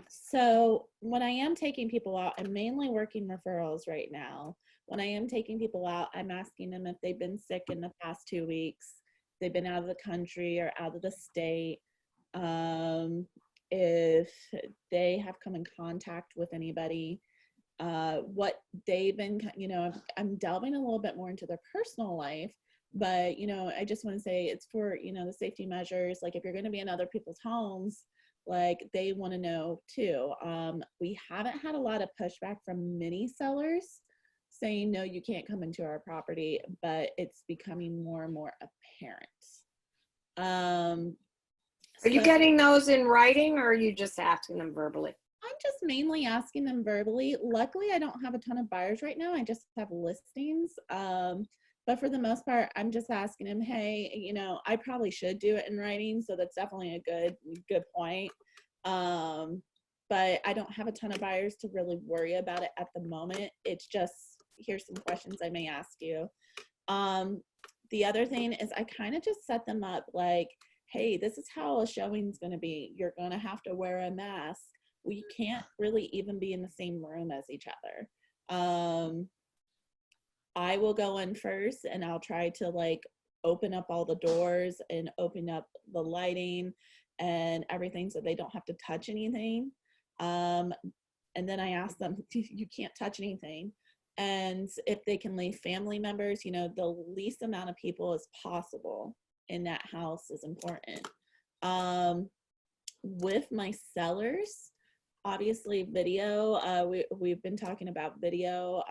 So when I am taking people out, I'm mainly working referrals right now. When I am taking people out, I'm asking them if they've been sick in the past 2 weeks, they've been out of the country or out of the state, if they have come in contact with anybody, what they've been, I'm delving a little bit more into their personal life, but, I just want to say it's for, the safety measures. Like if you're going to be in other people's homes, like they want to know too. We haven't had a lot of pushback from many sellers saying, no, you can't come into our property, but it's becoming more and more apparent. Are you getting those in writing, or are you just asking them verbally? I'm just mainly asking them verbally. Luckily, I don't have a ton of buyers right now. I just have listings. But for the most part, I'm just asking them, hey, I probably should do it in writing. So that's definitely a good point. But I don't have a ton of buyers to really worry about it at the moment. It's just, here's some questions I may ask you. the other thing is I kind of just set them up like, hey, this is how a showing's going to be. You're going to have to wear a mask. We can't really even be in the same room as each other. I will go in first and I'll try to like open up all the doors and open up the lighting and everything so they don't have to touch anything. And then I ask them, you can't touch anything. And if they can leave family members, you know, the least amount of people as possible in that house is important. With my sellers, obviously video, we've been talking about video,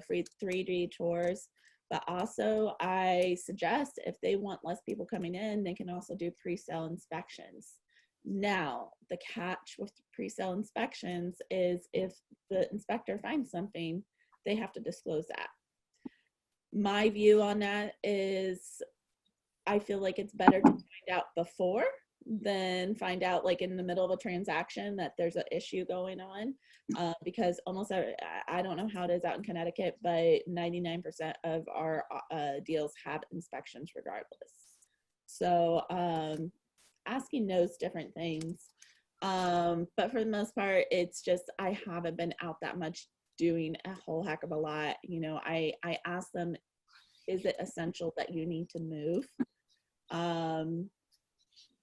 free 3D tours, but also I suggest if they want less people coming in, they can also do pre-sale inspections. Now, the catch with pre-sale inspections is if the inspector finds something, they have to disclose that. My view on that is I feel like it's better to find out before than find out like in the middle of a transaction that there's an issue going on, because almost I don't know how it is out in Connecticut, but 99% of our deals have inspections regardless. So asking those different things, but for the most part, it's just I haven't been out that much doing a whole heck of a lot. You know, I ask them, is it essential that you need to move?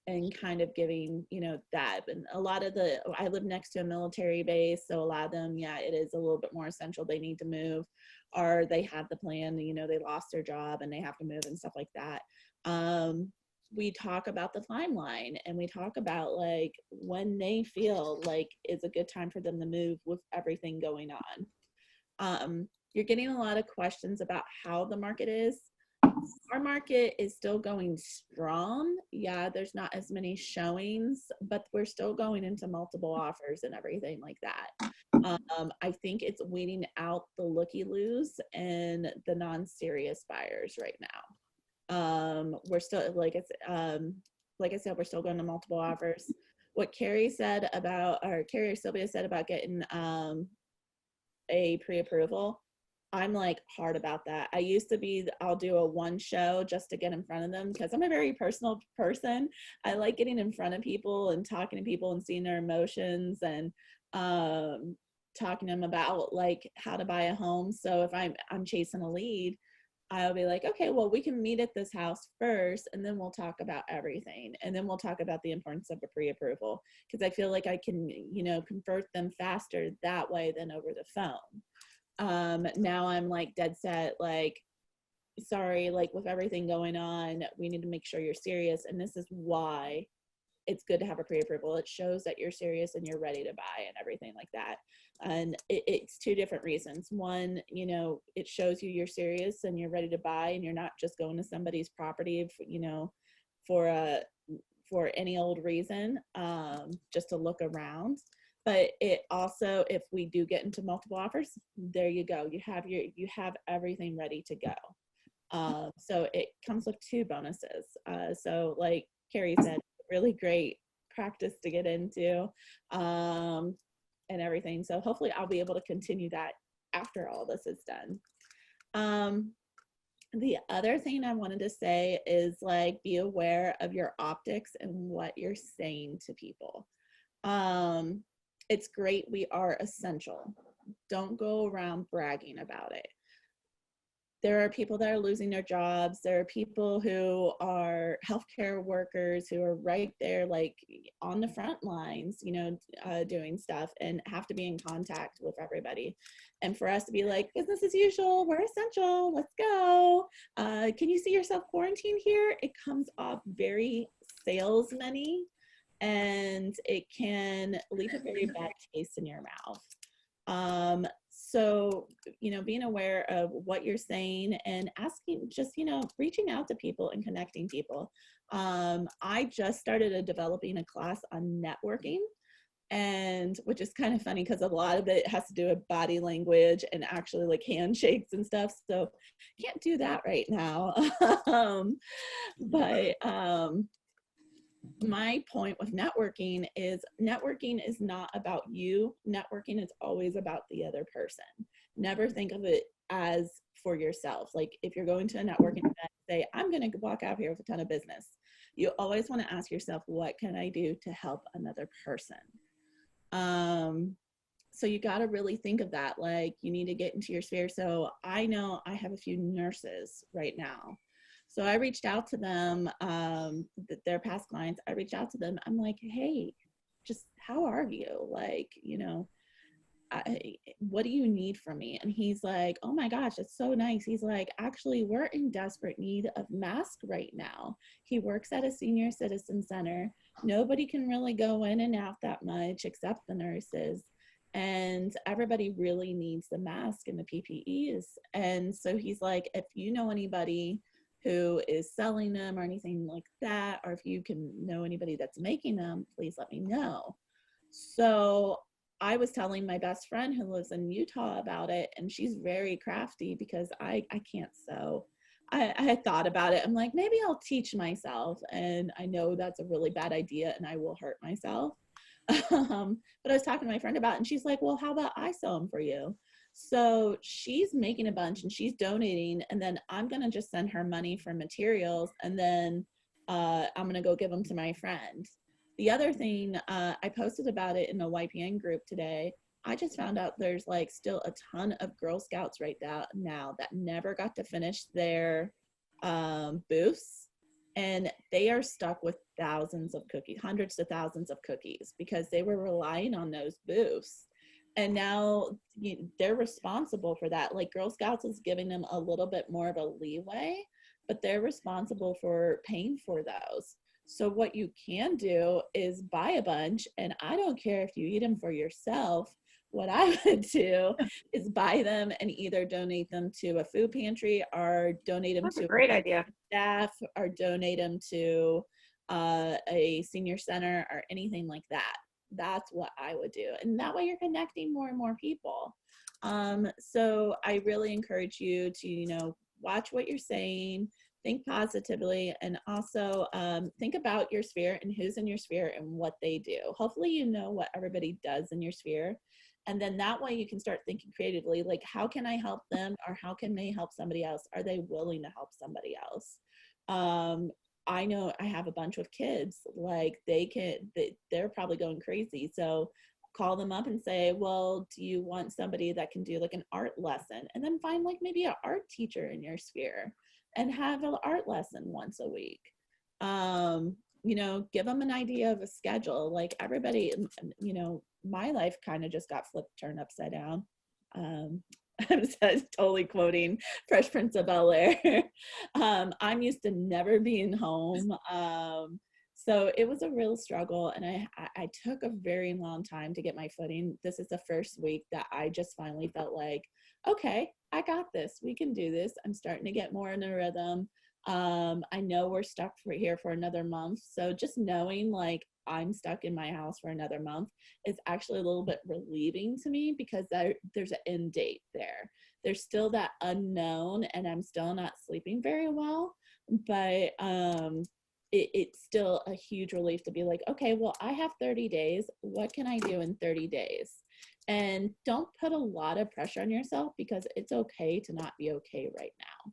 And kind of giving, you know, that. And a lot of I live next to a military base, so a lot of them, yeah, it is a little bit more essential. They need to move, or they have the plan, you know, they lost their job and they have to move and stuff like that. We talk about the timeline and we talk about like when they feel like it's a good time for them to move with everything going on. You're getting a lot of questions about how the market is. Our market is still going strong. Yeah, there's not as many showings, but we're still going into multiple offers and everything like that. I think it's weeding out the looky-loos and the non-serious buyers right now. We're still, like I said, we're still going to multiple offers. What Kerri said about, or Kerri or Sylvia said about getting a pre-approval, I'm like hard about that. I used to be, I'll do a one show just to get in front of them because I'm a very personal person. I like getting in front of people and talking to people and seeing their emotions and talking to them about like how to buy a home. So if I'm chasing a lead, I'll be like, okay, well, we can meet at this house first and then we'll talk about everything. And then we'll talk about the importance of a pre-approval because I feel like I can, you know, convert them faster that way than over the phone. Now I'm like dead set, like, sorry, like with everything going on, we need to make sure you're serious. And this is why it's good to have a pre-approval. It shows that you're serious and you're ready to buy and everything like that. And it's two different reasons. One, you know, it shows you you're serious and you're ready to buy and you're not just going to somebody's property, you know, for any old reason, just to look around. But it also, if we do get into multiple offers, there you go. You have everything ready to go. So it comes with two bonuses. So like Kerri said, really great practice to get into and everything. So hopefully I'll be able to continue that after all this is done. The other thing I wanted to say is like, be aware of your optics and what you're saying to people. It's great we are essential. Don't go around bragging about it. There are people that are losing their jobs. There are people who are healthcare workers who are right there, like on the front lines, you know, doing stuff and have to be in contact with everybody. And for us to be like, business as usual, we're essential, let's go. Can you see yourself quarantined here? It comes off very salesman-y. And it can leave a very bad taste in your mouth. So, you know, being aware of what you're saying and asking, just, you know, reaching out to people and connecting people. I just started developing a class on networking, and which is kind of funny because a lot of it has to do with body language and actually like handshakes and stuff. So can't do that right now. My point with networking is not about you. Networking is always about the other person. Never think of it as for yourself. Like if you're going to a networking event, say, I'm going to walk out here with a ton of business. You always want to ask yourself, what can I do to help another person? So you got to really think of that. Like, you need to get into your sphere. So I know I have a few nurses right now. So I reached out to them, their past clients. I reached out to them. I'm like, hey, just how are you? Like, you know, what do you need from me? And he's like, oh my gosh, it's so nice. He's like, actually, we're in desperate need of masks right now. He works at a senior citizen center. Nobody can really go in and out that much except the nurses. And everybody really needs the mask and the PPEs. And so he's like, if you know anybody who is selling them or anything like that, or if you can know anybody that's making them, please let me know. So I was telling my best friend who lives in Utah about it, and she's very crafty because I can't sew. I had thought about it. I'm like, maybe I'll teach myself. And I know that's a really bad idea and I will hurt myself. But I was talking to my friend about it, and she's like, well, how about I sew them for you? So she's making a bunch and she's donating, and then I'm going to just send her money for materials, and then I'm going to go give them to my friend. The other thing, I posted about it in the YPN group today. I just found out there's like still a ton of Girl Scouts right now that never got to finish their booths, and they are stuck with thousands of cookies, hundreds to thousands of cookies, because they were relying on those booths. And now they're responsible for that. Like, Girl Scouts is giving them a little bit more of a leeway, but they're responsible for paying for those. So what you can do is buy a bunch, and I don't care if you eat them for yourself. What I would do is buy them and either donate them to a food pantry, or donate them to a great idea staff, or donate them to a senior center or anything like that. That's what I would do. And that way you're connecting more and more people. So I really encourage you to, you know, watch what you're saying, think positively, and also think about your sphere and who's in your sphere and what they do. Hopefully you know what everybody does in your sphere. And then that way you can start thinking creatively, like, how can I help them, or how can they help somebody else? Are they willing to help somebody else? I know I have a bunch of kids, like they're probably going crazy. So call them up and say, well, do you want somebody that can do like an art lesson? And then find like maybe an art teacher in your sphere and have an art lesson once a week. You know, give them an idea of a schedule. Like, everybody, you know, my life kind of just got turned upside down. I'm totally quoting Fresh Prince of Bel-Air. I'm used to never being home. So it was a real struggle, and I took a very long time to get my footing. This is the first week that I just finally felt like, okay, I got this. We can do this. I'm starting to get more in a rhythm. I know we're stuck here for another month. So just knowing like I'm stuck in my house for another month is actually a little bit relieving to me, because there's an end date there. There's still that unknown, and I'm still not sleeping very well, but it's still a huge relief to be like, okay, well, I have 30 days. What can I do in 30 days? And don't put a lot of pressure on yourself, because it's okay to not be okay right now.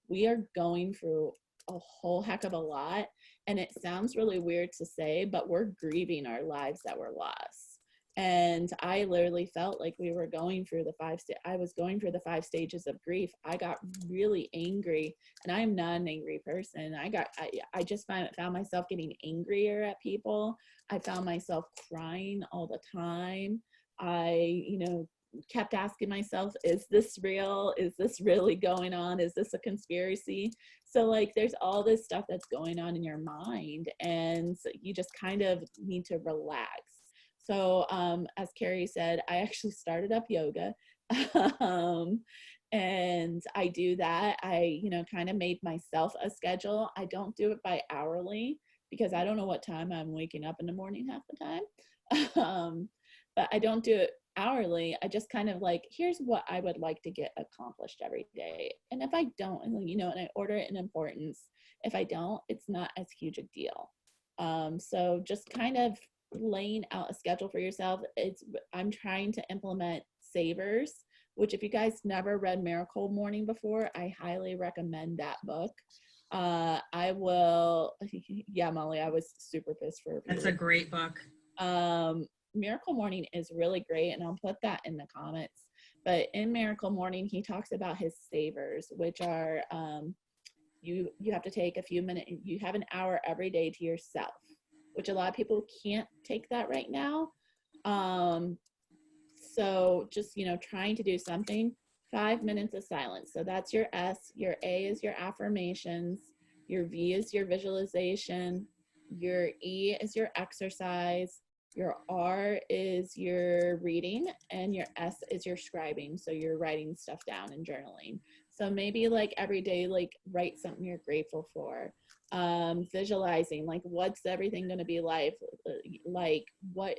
We are going through a whole heck of a lot, and it sounds really weird to say, but we're grieving our lives that were lost. And I literally felt like we were going through I was going through the 5 stages of grief. I got really angry, and I'm not an angry person. I just found myself getting angrier at people. I found myself crying all the time. I, you know, kept asking myself, is this real? Is this really going on? Is this a conspiracy? So like, there's all this stuff that's going on in your mind, and so you just kind of need to relax. So as Kerri said, I actually started up yoga, and I do that. I, you know, kind of made myself a schedule. I don't do it by hourly, because I don't know what time I'm waking up in the morning half the time. But I don't do it hourly. I just kind of like, here's what I would like to get accomplished every day. And if I don't, you know, and I order it in importance, if I don't, it's not as huge a deal. So just kind of laying out a schedule for yourself. I'm trying to implement savers. which if you guys never read Miracle Morning before, I highly recommend that book. I will, yeah, Molly, I was super pissed for That's a great book. Miracle Morning is really great, and I'll put that in the comments. But in Miracle Morning, he talks about his savers, which are you have to take a few minutes, you have an hour every day to yourself, which a lot of people can't take that right now. So just, trying to do something, 5 minutes of silence. So that's your S, your A is your affirmations, your V is your visualization, your E is your exercise, your R is your reading, and your S is your scribing. So you're writing stuff down and journaling. So maybe like every day, like write something you're grateful for. Visualizing, like what's everything going to be like what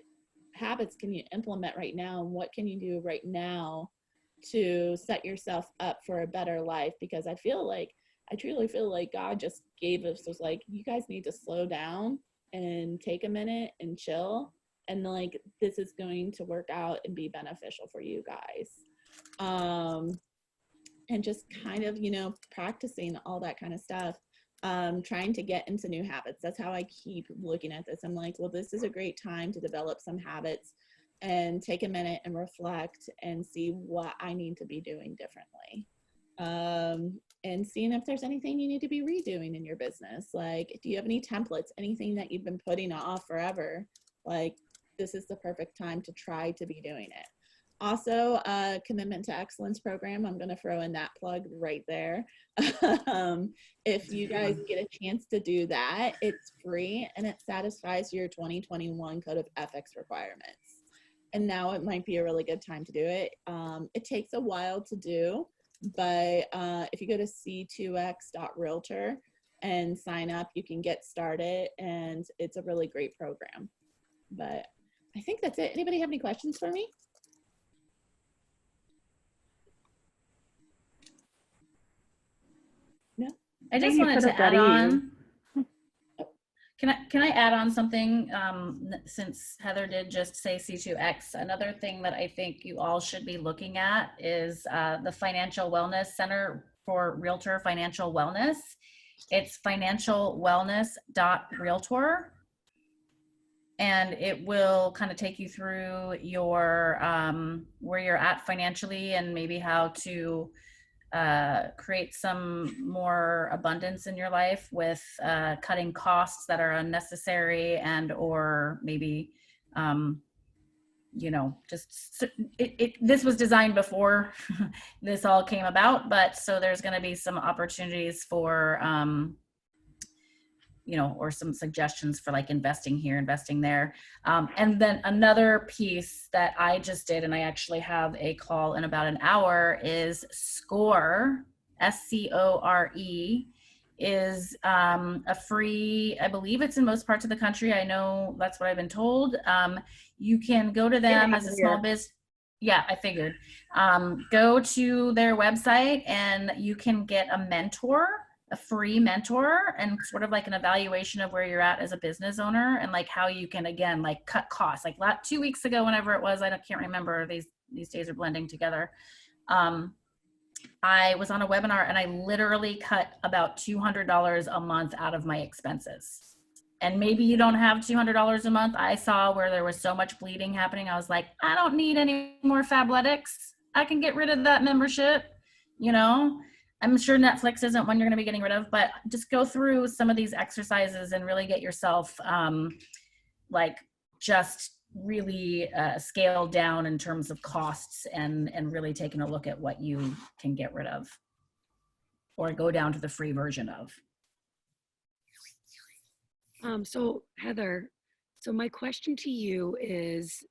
habits can you implement right now, and what can you do right now to set yourself up for a better life? Because I truly feel like God just gave us, was like, you guys need to slow down and take a minute and chill, and like this is going to work out and be beneficial for you guys. And just kind of, practicing all that kind of stuff, trying to get into new habits. That's how I keep looking at this. I'm like, well, this is a great time to develop some habits and take a minute and reflect and see what I need to be doing differently. And seeing if there's anything you need to be redoing in your business. Like, do you have any templates, anything that you've been putting off forever? Like, this is the perfect time to try to be doing it. Also, Commitment to Excellence program. I'm going to throw in that plug right there. If you guys get a chance to do that, it's free and it satisfies your 2021 Code of Ethics requirements. And now it might be a really good time to do it. It takes a while to do, but if you go to c2x.realtor and sign up, you can get started, and it's a really great program. But I think that's it. Anybody have any questions for me? No? I just wanted to add on. Can I add on something, since Heather did just say C2X? Another thing that I think you all should be looking at is the Financial Wellness Center for Realtor Financial Wellness. It's financialwellness.realtor, and it will kind of take you through your where you're at financially, and maybe how to create some more abundance in your life with cutting costs that are unnecessary, and or maybe this was designed before this all came about, but so there's going to be some opportunities for or some suggestions for like investing here, investing there. And then another piece that I just did, and I actually have a call in about an hour, is SCORE, SCORE, is a free, I believe it's in most parts of the country. I know that's what I've been told. You can go to them as a small business. Yeah, I figured. Go to their website and you can get a mentor, a free mentor, and sort of like an evaluation of where you're at as a business owner, and like how you can, again, like cut costs. Like 2 weeks ago, whenever it was, I can't remember, these days are blending together. I was on a webinar and I literally cut about $200 a month out of my expenses. And maybe you don't have $200 a month. I saw where there was so much bleeding happening. I was like, I don't need any more Fabletics. I can get rid of that membership, I'm sure Netflix isn't one you're going to be getting rid of, but just go through some of these exercises and really get yourself just really scaled down in terms of costs, and really taking a look at what you can get rid of or go down to the free version of. So Heather, so my question to you is,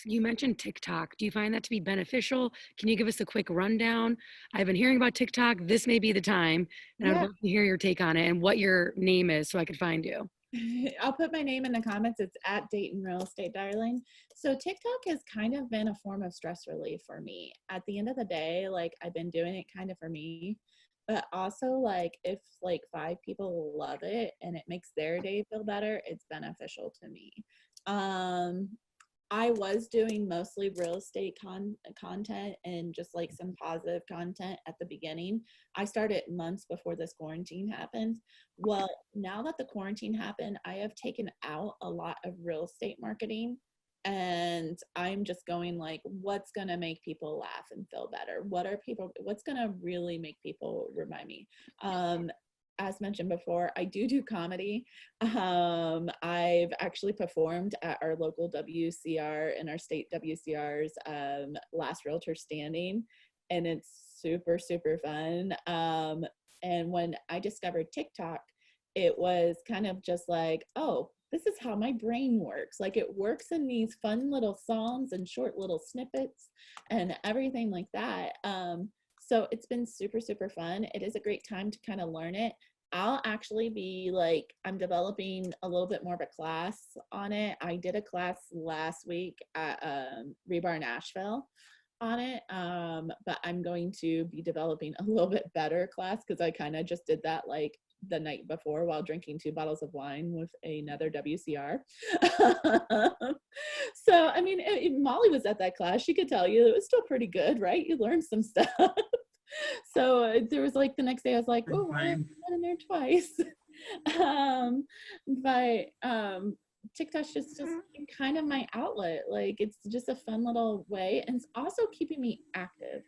you mentioned TikTok. Do you find that to be beneficial? Can you give us a quick rundown? I've been hearing about TikTok. This may be the time, and I'd love to hear your take on it and what your name is so I could find you. I'll put my name in the comments. It's at Dayton Real Estate Darling. So TikTok has kind of been a form of stress relief for me. At the end of the day, like, I've been doing it kind of for me, but also like if like 5 people love it and it makes their day feel better, it's beneficial to me. I was doing mostly real estate content and just like some positive content at the beginning. I started months before this quarantine happened. Well, now that the quarantine happened, I have taken out a lot of real estate marketing, and I'm just going like, what's going to make people laugh and feel better? What's going to really make people remind me? As mentioned before, I do comedy. I've actually performed at our local WCR and our state WCR's last Realtor Standing, and it's super, super fun. And when I discovered TikTok, it was kind of just like, oh, this is how my brain works. Like, it works in these fun little songs and short little snippets and everything like that. So it's been super, super fun. It is a great time to kind of learn it. I'll actually be like, I'm developing a little bit more of a class on it. I did a class last week at Rebar Nashville on it, but I'm going to be developing a little bit better class because I kind of just did that like the night before while drinking 2 bottles of wine with another WCR. So, I mean, Molly was at that class. She could tell you it was still pretty good, right? You learned some stuff. So there was like the next day I was like, oh, I've been in there twice. But TikTok's just kind of my outlet. Like, it's just a fun little way, and it's also keeping me active.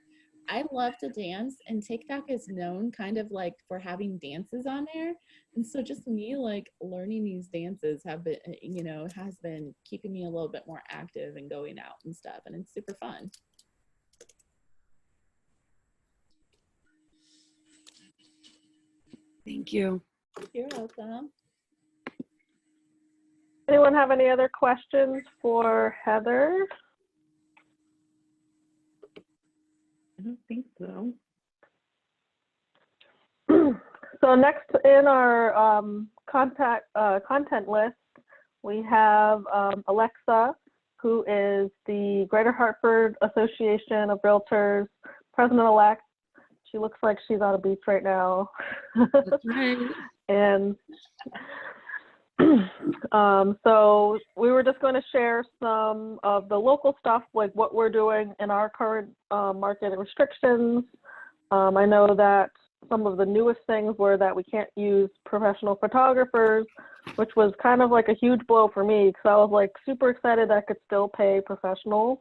I love to dance, and TikTok is known kind of like for having dances on there. And so just me like learning these dances have been, you know, has been keeping me a little bit more active and going out and stuff. And it's super fun. Thank you. You're welcome. Anyone have any other questions for Heather? I don't think so. So next in our content list, we have Alexa, who is the Greater Hartford Association of Realtors President-elect. She looks like she's on a beach right now. That's right. And so we were just going to share some of the local stuff, like what we're doing in our current market restrictions. I know that some of the newest things were that we can't use professional photographers, which was kind of like a huge blow for me because I was like super excited that I could still pay professionals.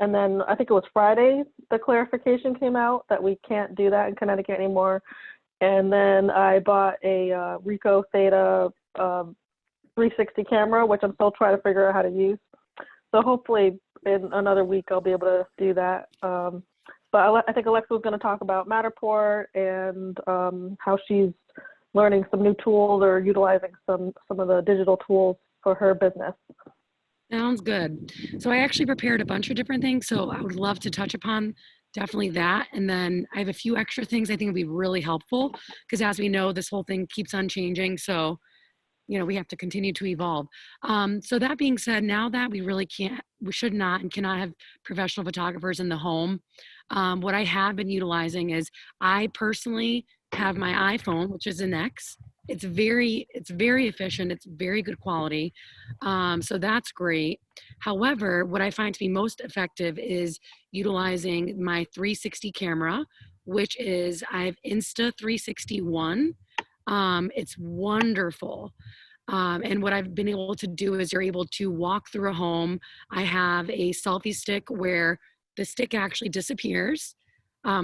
And then I think it was Friday, the clarification came out that we can't do that in Connecticut anymore. And then I bought a Ricoh Theta 360 camera, which I'm still trying to figure out how to use. So hopefully in another week, I'll be able to do that. But I think Alexa was going to talk about Matterport and how she's learning some new tools or utilizing some of the digital tools for her business. Sounds good. So I actually prepared a bunch of different things. So I would love to touch upon definitely that. And then I have a few extra things I think would be really helpful because as we know, this whole thing keeps on changing. So, you know, we have to continue to evolve. So that being said, now that we really we should not and cannot have professional photographers in the home, what I have been utilizing is I personally have my iPhone, which is an X. It's very efficient. It's very good quality. So that's great. However, what I find to be most effective is utilizing my 360 camera, which is, I have Insta 361. It's wonderful. And what I've been able to do is you're able to walk through a home. I have a selfie stick where the stick actually disappears.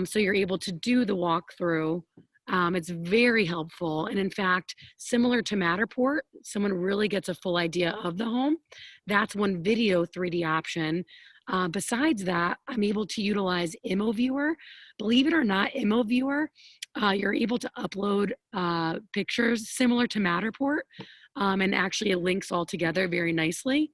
So you're able to do the walkthrough. It's very helpful. And in fact, similar to Matterport, someone really gets a full idea of the home. That's one video 3D option. Besides that, I'm able to utilize ImmoViewer. Believe it or not, ImmoViewer, you're able to upload pictures similar to Matterport, and actually it links all together very nicely.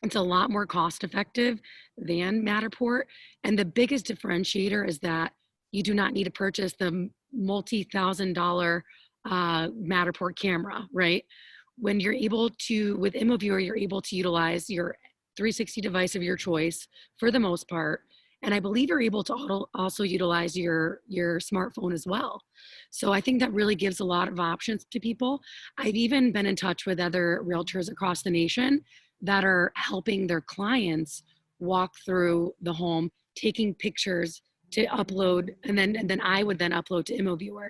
It's a lot more cost effective than Matterport. And the biggest differentiator is that you do not need to purchase the multi-$1,000 Matterport camera, right? When you're able to, with ImmoViewer, you're able to utilize your 360 device of your choice for the most part. And I believe you're able to also utilize your smartphone as well. So I think that really gives a lot of options to people. I've even been in touch with other realtors across the nation that are helping their clients walk through the home, taking pictures to upload, and then I would then upload to ImmoViewer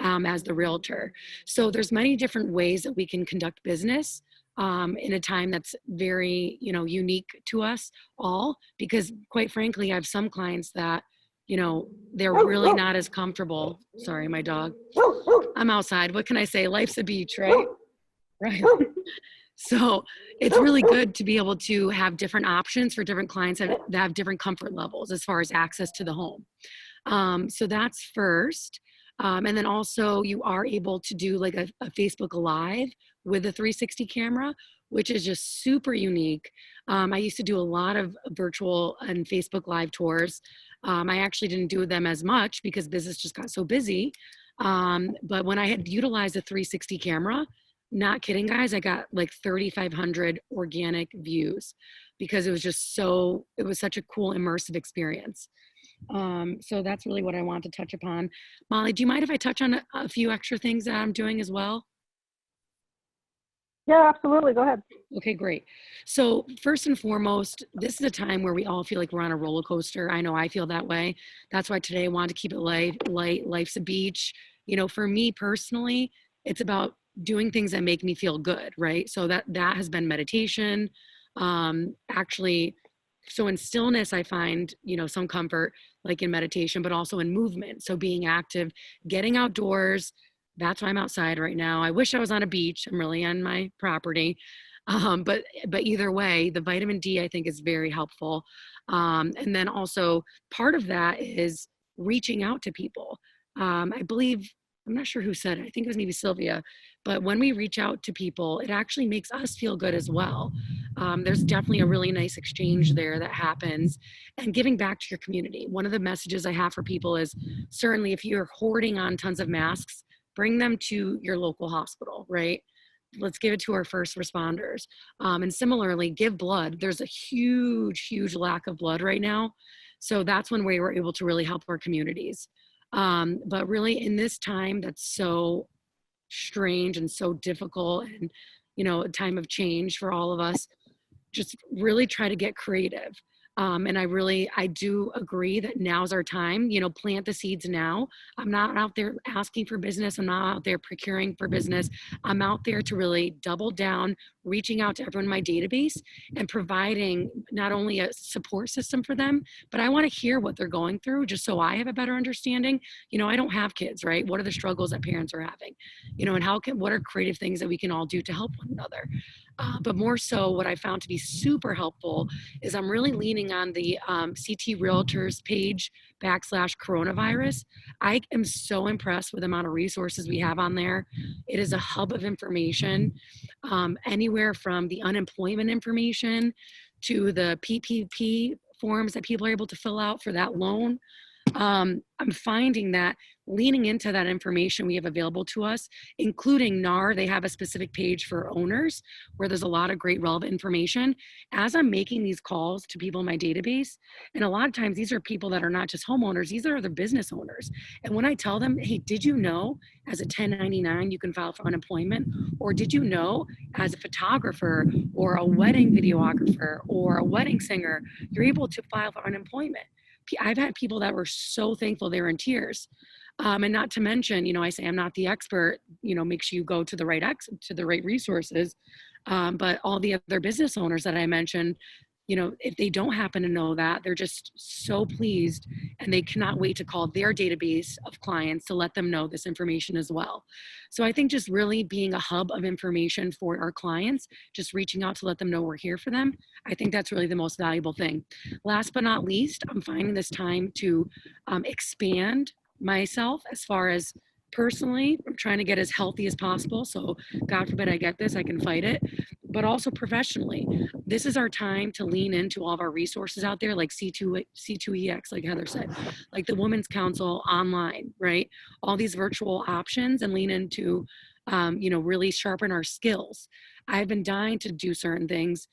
as the realtor. So there's many different ways that we can conduct business in a time that's very, unique to us all, because quite frankly, I have some clients that, they're really not as comfortable. Sorry, my dog. I'm outside. What can I say? Life's a beach, right? Right. So it's really good to be able to have different options for different clients that have different comfort levels as far as access to the home. So that's first. And then also you are able to do like a Facebook Live with a 360 camera, which is just super unique. I used to do a lot of virtual and Facebook Live tours. I actually didn't do them as much because business just got so busy. But when I had utilized a 360 camera, not kidding, guys, I got like 3,500 organic views because it was just it was such a cool immersive experience. So that's really what I want to touch upon. Molly, do you mind if I touch on a few extra things that I'm doing as well? Yeah, absolutely. Go ahead. Okay, great. So first and foremost, this is a time where we all feel like we're on a roller coaster. I know I feel that way. That's why today I wanted to keep it light. Life's a beach. For me personally, it's about doing things that make me feel good, right? So that has been meditation. Actually, so in stillness, I find, some comfort, like in meditation, but also in movement. So being active, getting outdoors. That's why I'm outside right now. I wish I was on a beach. I'm really on my property. But either way, the vitamin D, I think, is very helpful. And then also part of that is reaching out to people. I believe, I'm not sure who said it. I think it was maybe Sylvia. But when we reach out to people, it actually makes us feel good as well. There's definitely a really nice exchange there that happens. And giving back to your community. One of the messages I have for people is certainly if you're hoarding on tons of masks, bring them to your local hospital, right? Let's give it to our first responders. And similarly, give blood. There's a huge, huge lack of blood right now. So that's one way we're able to really help our communities. But really in this time that's so strange and so difficult and, a time of change for all of us, just really try to get creative. And I do agree that now's our time, plant the seeds now. I'm not out there asking for business. I'm not out there procuring for business. I'm out there to really double down, reaching out to everyone in my database and providing not only a support system for them, but I want to hear what they're going through just so I have a better understanding. I don't have kids, right? What are the struggles that parents are having? And what are creative things that we can all do to help one another? But more so what I found to be super helpful is I'm really leaning on the CT Realtors page /coronavirus. I am so impressed with the amount of resources we have on there. It is a hub of information, anywhere from the unemployment information to the PPP forms that people are able to fill out for that loan. I'm finding that leaning into that information we have available to us, including NAR, they have a specific page for owners where there's a lot of great relevant information. As I'm making these calls to people in my database, and a lot of times these are people that are not just homeowners, these are other business owners. And when I tell them, hey, did you know as a 1099 you can file for unemployment? Or did you know as a photographer or a wedding videographer or a wedding singer, you're able to file for unemployment? I've had people that were so thankful, they were in tears. And not to mention, I say I'm not the expert, make sure you go to the right resources. But all the other business owners that I mentioned, if they don't happen to know that, they're just so pleased and they cannot wait to call their database of clients to let them know this information as well. So I think just really being a hub of information for our clients, just reaching out to let them know we're here for them, I think that's really the most valuable thing. Last but not least, I'm finding this time to expand myself as far as personally. I'm trying to get as healthy as possible. So God forbid I get this, I can fight it. But also professionally, this is our time to lean into all of our resources out there, like C2EX, like Heather said, like the Women's Council online, right? All these virtual options, and lean into, really sharpen our skills. I've been dying to do certain things.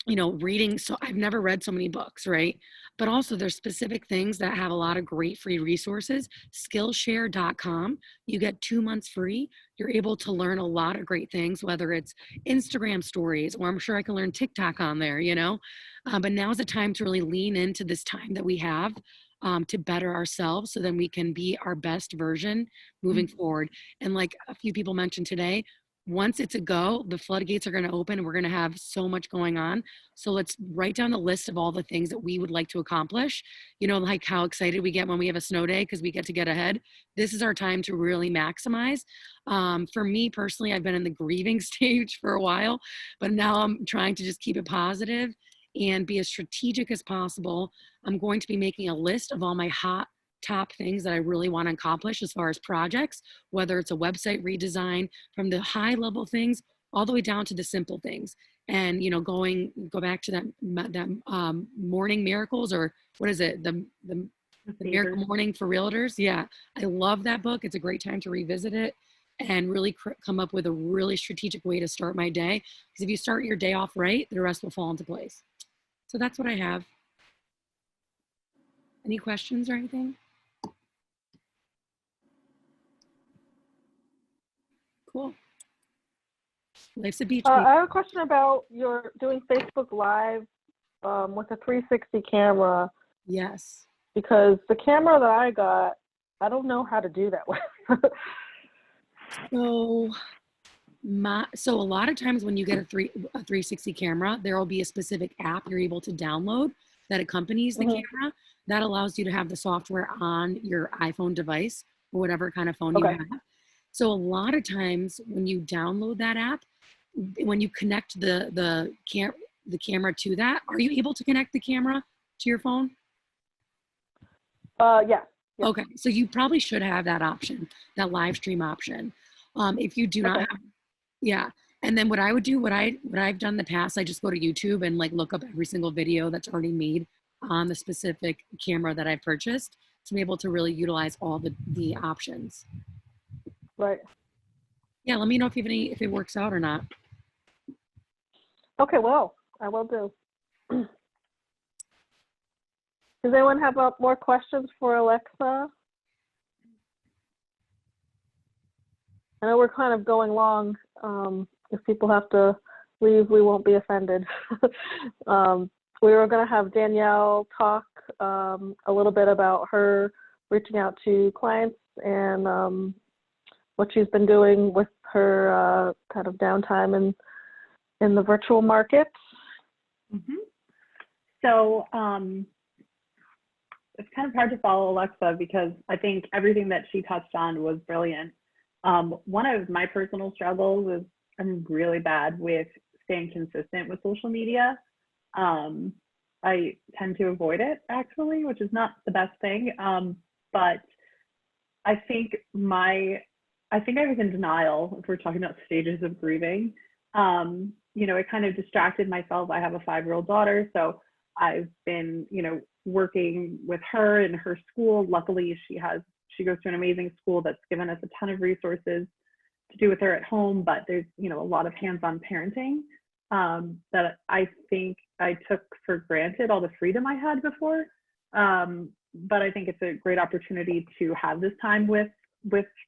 you know, reading. So I've never read so many books, right? But also there's specific things that have a lot of great free resources. Skillshare.com, you get 2 months free. You're able to learn a lot of great things, whether it's Instagram stories, or I'm sure I can learn TikTok on there, you know? But now's the time to really lean into this time that we have to better ourselves so then we can be our best version moving forward. And like a few people mentioned today, once it's a go, the floodgates are going to open and we're going to have so much going on. So let's write down the list of all the things that we would like to accomplish. You know, like how excited we get when we have a snow day because we get to get ahead. This is our time to really maximize. For me personally, I've been in the grieving stage for a while, but now I'm trying to just keep it positive and be as strategic as possible. I'm going to be making a list of all my top things that I really want to accomplish as far as projects, whether it's a website redesign, from the high level things all the way down to the simple things. And, you know, go back to that morning miracles, or what is it? The Miracle Morning for Realtors. Yeah. I love that book. It's a great time to revisit it and really come up with a really strategic way to start my day. Because if you start your day off right, the rest will fall into place. So that's what I have. Any questions or anything? Cool. Life's a beach. I have a question about your doing Facebook Live with a 360 camera. Yes. Because the camera that I got, I don't know how to do that with. So a lot of times when you get a 360 camera, there will be a specific app you're able to download that accompanies the camera. That allows you to have the software on your iPhone device or whatever kind of phone you have. So a lot of times when you download that app, when you connect the camera to that, are you able to connect the camera to your phone? Yeah. Okay, so you probably should have that option, that live stream option. If you do not have, yeah. And then what I would do, what I've done in the past, I just go to YouTube and like look up every single video that's already made on the specific camera that I've purchased to be able to really utilize all the options. Right. Yeah, let me know if you have if it works out or not. Okay, well, I will do. Does anyone have more questions for Alexa? I know we're kind of going long. If people have to leave, we won't be offended. We were going to have Danielle talk a little bit about her reaching out to clients and what she's been doing with her kind of downtime in the virtual market. So it's kind of hard to follow Alexa because I think everything that she touched on was brilliant. One of my personal struggles is I'm really bad with staying consistent with social media. I tend to avoid it actually, which is not the best thing. But I think I was in denial if we're talking about stages of grieving. You know, it kind of distracted myself. I have a 5-year-old daughter, so I've been, you know, working with her in her school. Luckily, she goes to an amazing school that's given us a ton of resources to do with her at home, but there's, you know, a lot of hands-on parenting that I think I took for granted all the freedom I had before. But I think it's a great opportunity to have this time with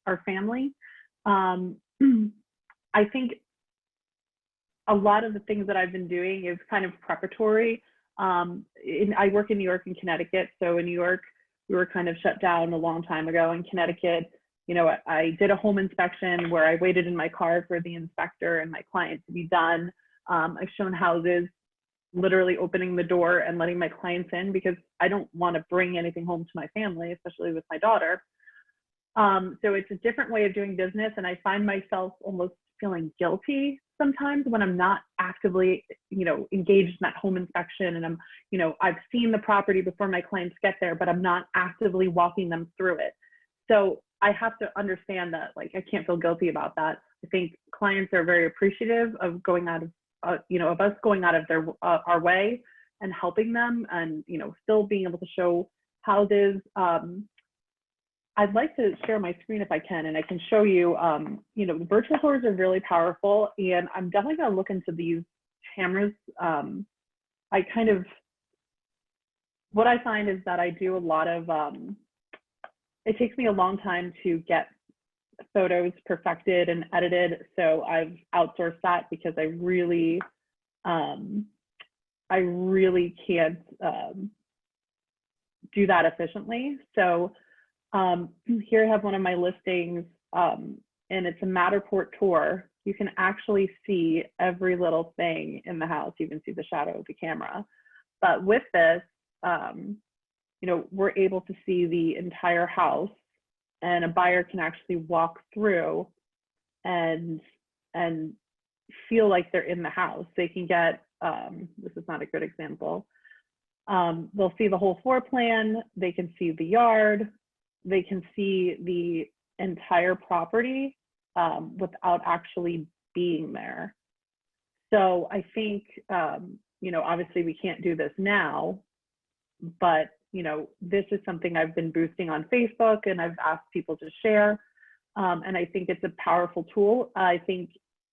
our family. I think a lot of the things that I've been doing is kind of preparatory. I work in New York and Connecticut. So in New York, we were kind of shut down a long time ago. In Connecticut, you know, I did a home inspection where I waited in my car for the inspector and my client to be done. I've shown houses, literally opening the door and letting my clients in because I don't want to bring anything home to my family, especially with my daughter. So it's a different way of doing business. And I find myself almost feeling guilty sometimes when I'm not actively, you know, engaged in that home inspection and I'm, you know, I've seen the property before my clients get there, but I'm not actively walking them through it. So I have to understand that, like, I can't feel guilty about that. I think clients are very appreciative of going out of, you know, of us going out of our way and helping them and, you know, still being able to show houses. I'd like to share my screen if I can, and I can show you, you know, the virtual tours are really powerful, and I'm definitely going to look into these cameras what I find is that I do a lot of, it takes me a long time to get photos perfected and edited. So I've outsourced that because I really can't do that efficiently. So here I have one of my listings, and it's a Matterport tour. You can actually see every little thing in the house. You can see the shadow of the camera. But with this, you know, we're able to see the entire house, and a buyer can actually walk through and feel like they're in the house. They can get, this is not a good example. They'll see the whole floor plan. They can see the yard. They can see the entire property without actually being there. So I think, you know, obviously we can't do this now, but, you know, this is something I've been boosting on Facebook and I've asked people to share. And I think it's a powerful tool. I think,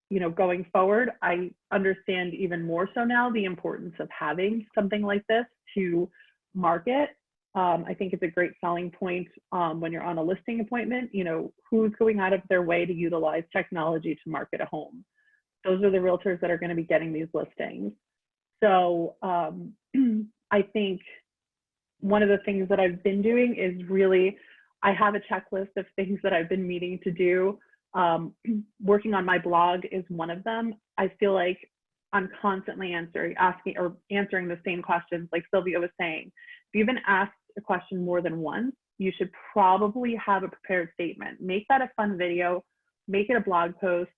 you know, going forward, I understand even more so now the importance of having something like this to market. I think it's a great selling point when you're on a listing appointment. You know, who's going out of their way to utilize technology to market a home? Those are the realtors that are going to be getting these listings. So I think one of the things that I've been doing is really, I have a checklist of things that I've been meaning to do. Working on my blog is one of them. I feel like I'm constantly answering the same questions, like Sylvia was saying. If you've been asked a question more than once, you should probably have a prepared statement. Make that a fun video, make it a blog post.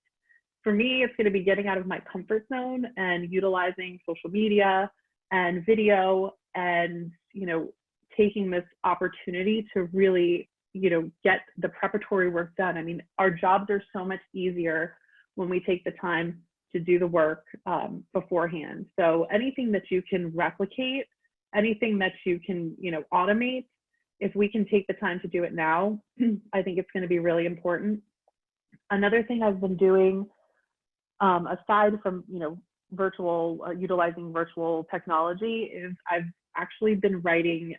For me, it's going to be getting out of my comfort zone and utilizing social media and video and, you know, taking this opportunity to really, you know, get the preparatory work done. I mean, our jobs are so much easier when we take the time to do the work beforehand. So anything that you can replicate, anything that you can, you know, automate, if we can take the time to do it now, I think it's going to be really important. Another thing I've been doing, aside from, you know, utilizing virtual technology, is I've actually been writing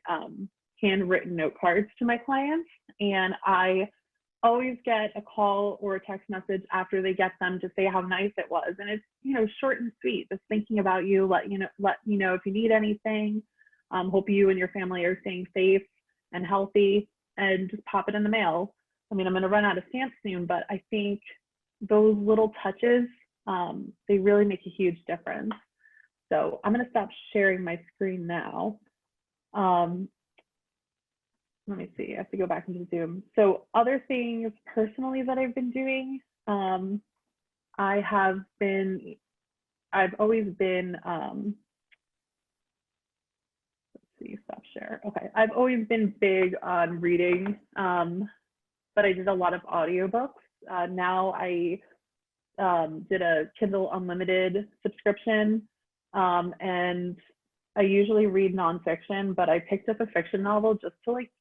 handwritten note cards to my clients, and I always get a call or a text message after they get them to say how nice it was. And it's, you know, short and sweet, just thinking about you, let you know if you need anything. Hope you and your family are staying safe and healthy, and just pop it in the mail. I mean, I'm going to run out of stamps soon, but I think those little touches, they really make a huge difference. So I'm going to stop sharing my screen now. Let me see, I have to go back into Zoom. So other things personally that I've been doing, I've always been, let's see, stop share. Okay, I've always been big on reading, but I did a lot of audiobooks. Now I did a Kindle Unlimited subscription, and I usually read nonfiction, but I picked up a fiction novel just to like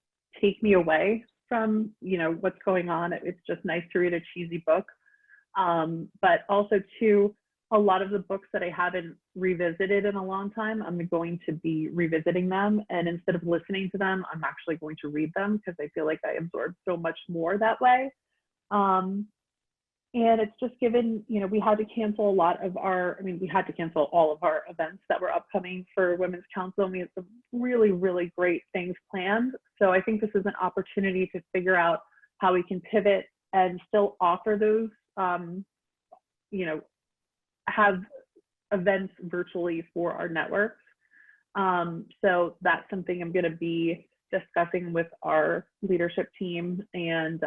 take me away from, you know, what's going on. It's just nice to read a cheesy book. But also too, a lot of the books that I haven't revisited in a long time, I'm going to be revisiting them. And instead of listening to them, I'm actually going to read them because I feel like I absorb so much more that way. And it's just given, you know, we had to cancel we had to cancel all of our events that were upcoming for Women's Council. And we had some really, really great things planned. So I think this is an opportunity to figure out how we can pivot and still offer those, you know, have events virtually for our networks. So that's something I'm going to be discussing with our leadership team and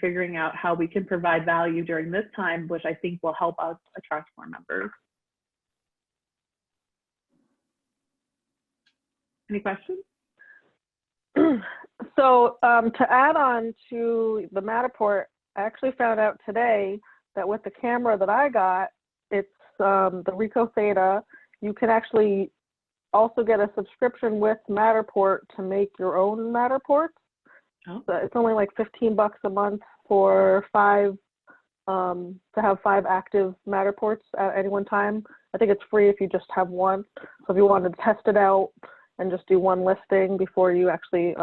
figuring out how we can provide value during this time, which I think will help us attract more members. Any questions? So to add on to the Matterport, I actually found out today that with the camera that I got, it's the Ricoh Theta, you can actually also get a subscription with Matterport to make your own Matterports. Oh. So it's only like $15 a month for 5 to have 5 active Matterports at any one time. I think it's free if you just have one. So if you wanted to test it out and just do one listing before you actually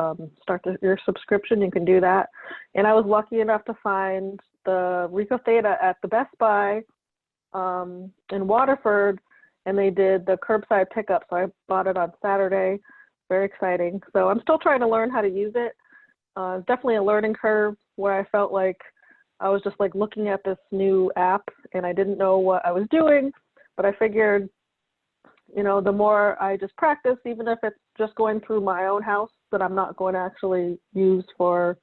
start your subscription, you can do that. And I was lucky enough to find the Rico Theta at the Best Buy in Waterford, and they did the curbside pickup. So I bought it on Saturday. Very exciting. So I'm still trying to learn how to use it. Definitely a learning curve where I felt like I was just like looking at this new app and I didn't know what I was doing, but I figured, you know, the more I just practice, even if it's just going through my own house that I'm not going to actually use for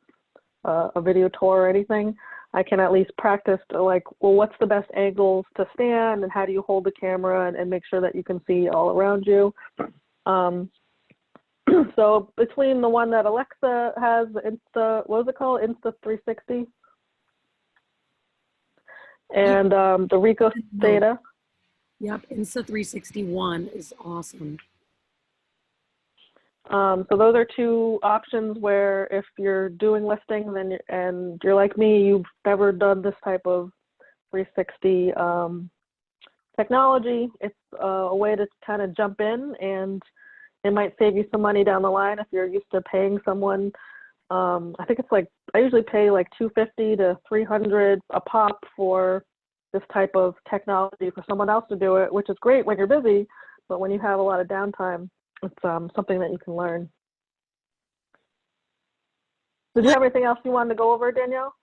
a video tour or anything, I can at least practice to like, well, what's the best angles to stand and how do you hold the camera and make sure that you can see all around you. So between the one that Alexa has, the Insta, what is it called? Insta 360, and the Rico Theta. Yep, Insta 361 is awesome. So those are 2 options where if you're doing listings and you're like me, you've never done this type of 360 technology, it's a way to kind of jump in, and it might save you some money down the line if you're used to paying someone. I think it's like, I usually pay like $250 to $300 a pop for this type of technology for someone else to do it, which is great when you're busy, but when you have a lot of downtime, it's something that you can learn. Did you have anything else you wanted to go over, Danielle?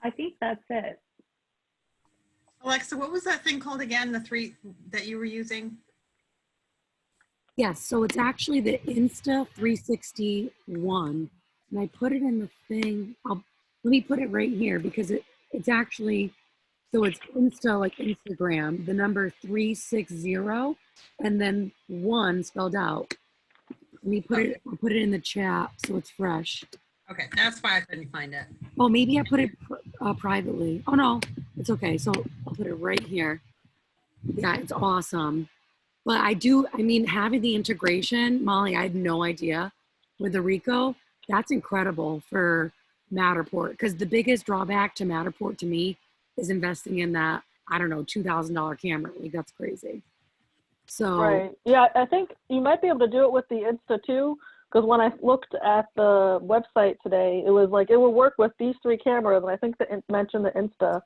I think that's it. Alexa, what was that thing called again, the 3 that you were using? Yes, so it's actually the Insta 361, and I put it in the thing. Let me put it right here because it's actually, so it's Insta like Instagram, the number 360, and then 1 spelled out. Let me put it. I'll put it in the chat so it's fresh. Okay, that's why I couldn't find it. Oh, maybe I put it privately. Oh no, it's okay. So I'll put it right here. Yeah, it's awesome. But I mean, having the integration, Molly, I had no idea with the Rico. That's incredible for Matterport, because the biggest drawback to Matterport to me is investing in that, I don't know, $2,000 camera. Like, that's crazy. So right, yeah, I think you might be able to do it with the Insta too, because when I looked at the website today, it was like it will work with these 3 cameras, and I think it mentioned the Insta.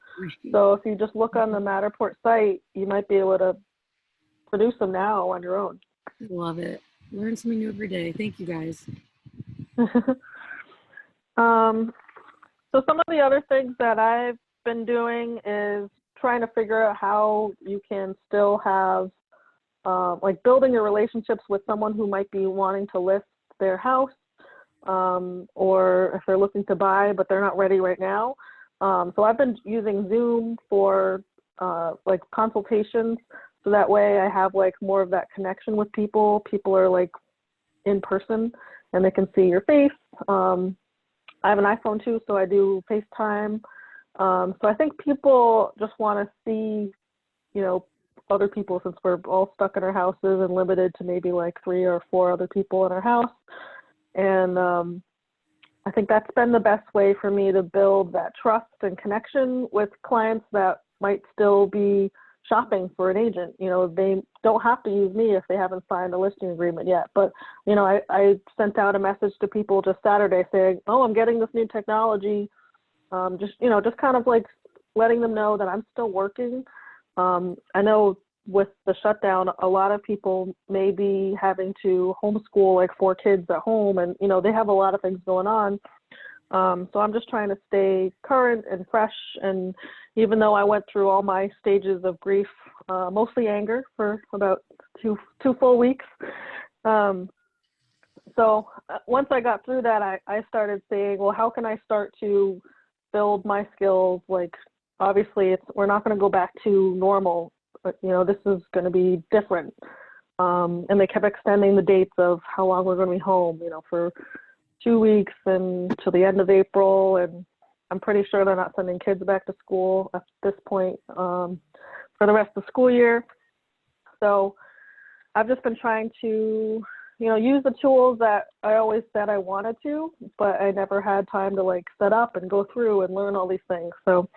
So if you just look on the Matterport site, you might be able to produce them now on your own. Love it. Learn something new every day. Thank you guys. So some of the other things that I've been doing is trying to figure out how you can still have like building your relationships with someone who might be wanting to list their house, or if they're looking to buy but they're not ready right now. So I've been using Zoom for like consultations. So that way I have like more of that connection with people. People are like in person and they can see your face. I have an iPhone too, so I do FaceTime. So I think people just want to see, you know, other people, since we're all stuck in our houses and limited to maybe like 3 or 4 other people in our house. And I think that's been the best way for me to build that trust and connection with clients that might still be shopping for an agent. You know, they don't have to use me if they haven't signed a listing agreement yet. But, you know, I sent out a message to people just Saturday saying, oh, I'm getting this new technology. Just, you know, just kind of like letting them know that I'm still working. I know with the shutdown, a lot of people may be having to homeschool like 4 kids at home, and, you know, they have a lot of things going on. So I'm just trying to stay current and fresh. And even though I went through all my stages of grief, mostly anger, for about two full weeks. So once I got through that, I started saying, well, how can I start to build my skills? Like, obviously we're not going to go back to normal, but, you know, this is going to be different. And they kept extending the dates of how long we're going to be home, you know, for 2 weeks and till the end of April. And I'm pretty sure they're not sending kids back to school at this point for the rest of the school year. So I've just been trying to, use the tools that I always said I wanted to, but I never had time to like set up and go through and learn all these things. So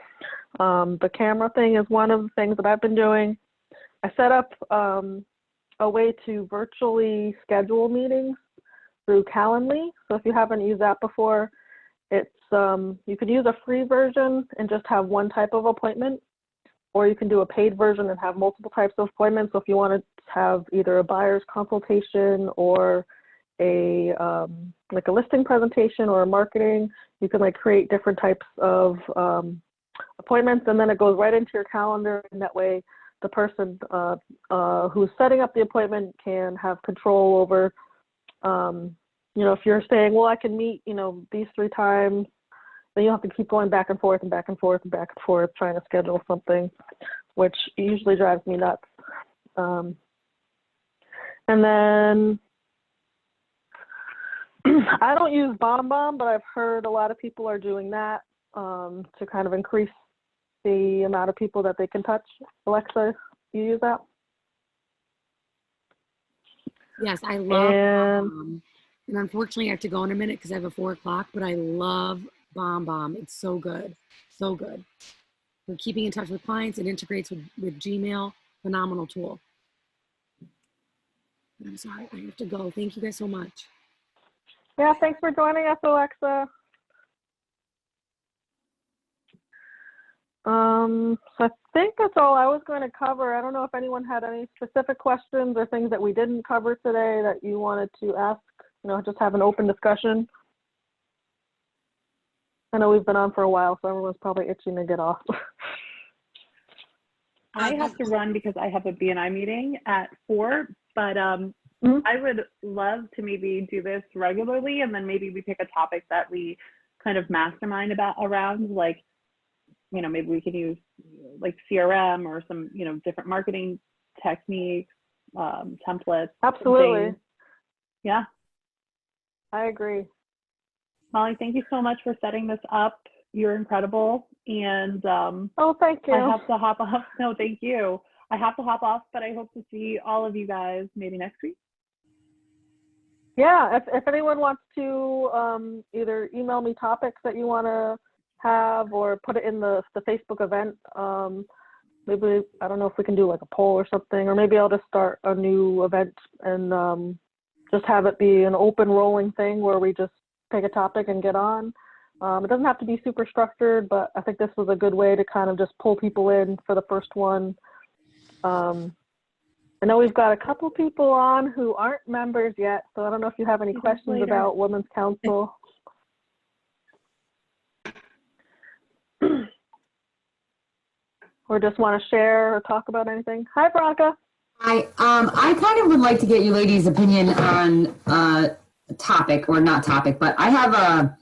the camera thing is one of the things that I've been doing. I set up a way to virtually schedule meetings through Calendly. So if you haven't used that before, it's you can use a free version and just have one type of appointment, or you can do a paid version and have multiple types of appointments. So if you want to have either a buyer's consultation or a like a listing presentation or a marketing, you can like create different types of appointments, and then it goes right into your calendar, and that way the person who's setting up the appointment can have control over, if you're saying, well, I can meet, these 3 times, then you have to keep going back and forth and back and forth and back and forth trying to schedule something, which usually drives me nuts. And then I don't use BombBomb, but I've heard a lot of people are doing that to kind of increase the amount of people that they can touch. Alexa, you use that? Yes, I love and unfortunately I have to go in a minute because I have a 4 o'clock, but I love BombBomb. It's so good. So good. We're keeping in touch with clients. It integrates with Gmail. Phenomenal tool. I'm sorry, I have to go. Thank you guys so much. Yeah, thanks for joining us, Alexa. So I think that's all I was going to cover. I don't know if anyone had any specific questions or things that we didn't cover today that you wanted to ask, just have an open discussion. I know we've been on for a while, so everyone's probably itching to get off. I have to run because I have a BNI meeting at 4, but I would love to maybe do this regularly, and then maybe we pick a topic that we kind of mastermind around, like, maybe we can use like CRM or some, different marketing techniques, templates. Absolutely. Things. Yeah. I agree. Molly, thank you so much for setting this up. You're incredible. And oh, thank you. I have to hop off. No, thank you. I have to hop off, but I hope to see all of you guys maybe next week. Yeah, if anyone wants to either email me topics that you want to have or put it in the Facebook event, maybe, I don't know if we can do like a poll or something, or maybe I'll just start a new event and just have it be an open rolling thing where we just take a topic and get on. It doesn't have to be super structured, but I think this was a good way to kind of just pull people in for the first one. I know we've got a couple people on who aren't members yet, so I don't know if you have any questions about Women's Council. Or just want to share or talk about anything. Hi, Veronica. Hi. I kind of would like to get you ladies' opinion on topic, or not topic, but I have a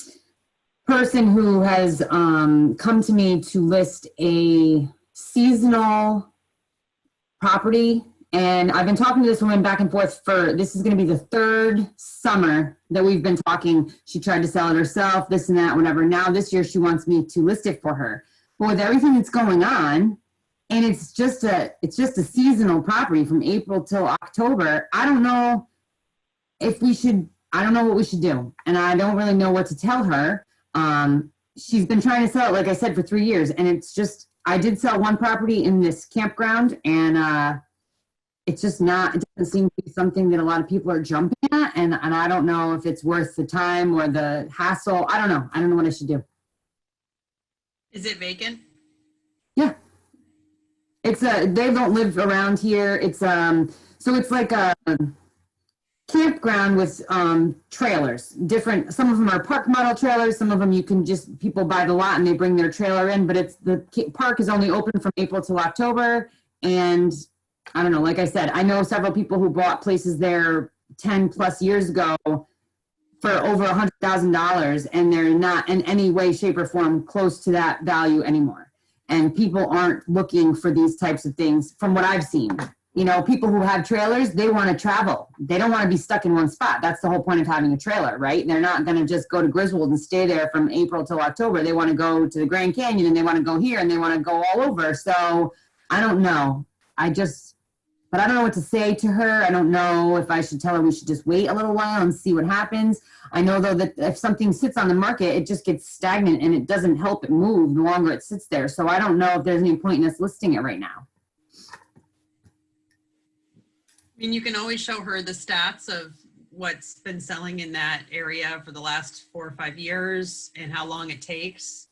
person who has come to me to list a seasonal property, and I've been talking to this woman back and forth this is going to be the 3rd summer that we've been talking. She tried to sell it herself, this and that, whatever. Now this year she wants me to list it for her. But with everything that's going on, and it's just a seasonal property from April till October, I don't know what we should do. And I don't really know what to tell her. She's been trying to sell it, like I said, for 3 years. And it's just, I did sell one property in this campground, and it's just not, it doesn't seem to be something that a lot of people are jumping at. And I don't know if it's worth the time or the hassle. I don't know. I don't know what I should do. Is it vacant? Yeah. It's they don't live around here. It's so it's like a campground with trailers. Different, some of them are park model trailers, some of them you can just, people buy the lot and they bring their trailer in, but the park is only open from April to October. And I don't know, like I said, I know several people who bought places there 10 plus years ago for over $100,000, and they're not in any way, shape, or form close to that value anymore. And people aren't looking for these types of things from what I've seen. People who have trailers, they want to travel. They don't want to be stuck in one spot. That's the whole point of having a trailer, right? They're not going to just go to Griswold and stay there from April till October. They want to go to the Grand Canyon, and they want to go here, and they want to go all over. So I don't know. but I don't know what to say to her. I don't know if I should tell her we should just wait a little while and see what happens. I know though that if something sits on the market, it just gets stagnant and it doesn't help it move the longer it sits there. So I don't know if there's any point in us listing it right now. I mean, you can always show her the stats of what's been selling in that area for the last 4 or 5 years and how long it takes.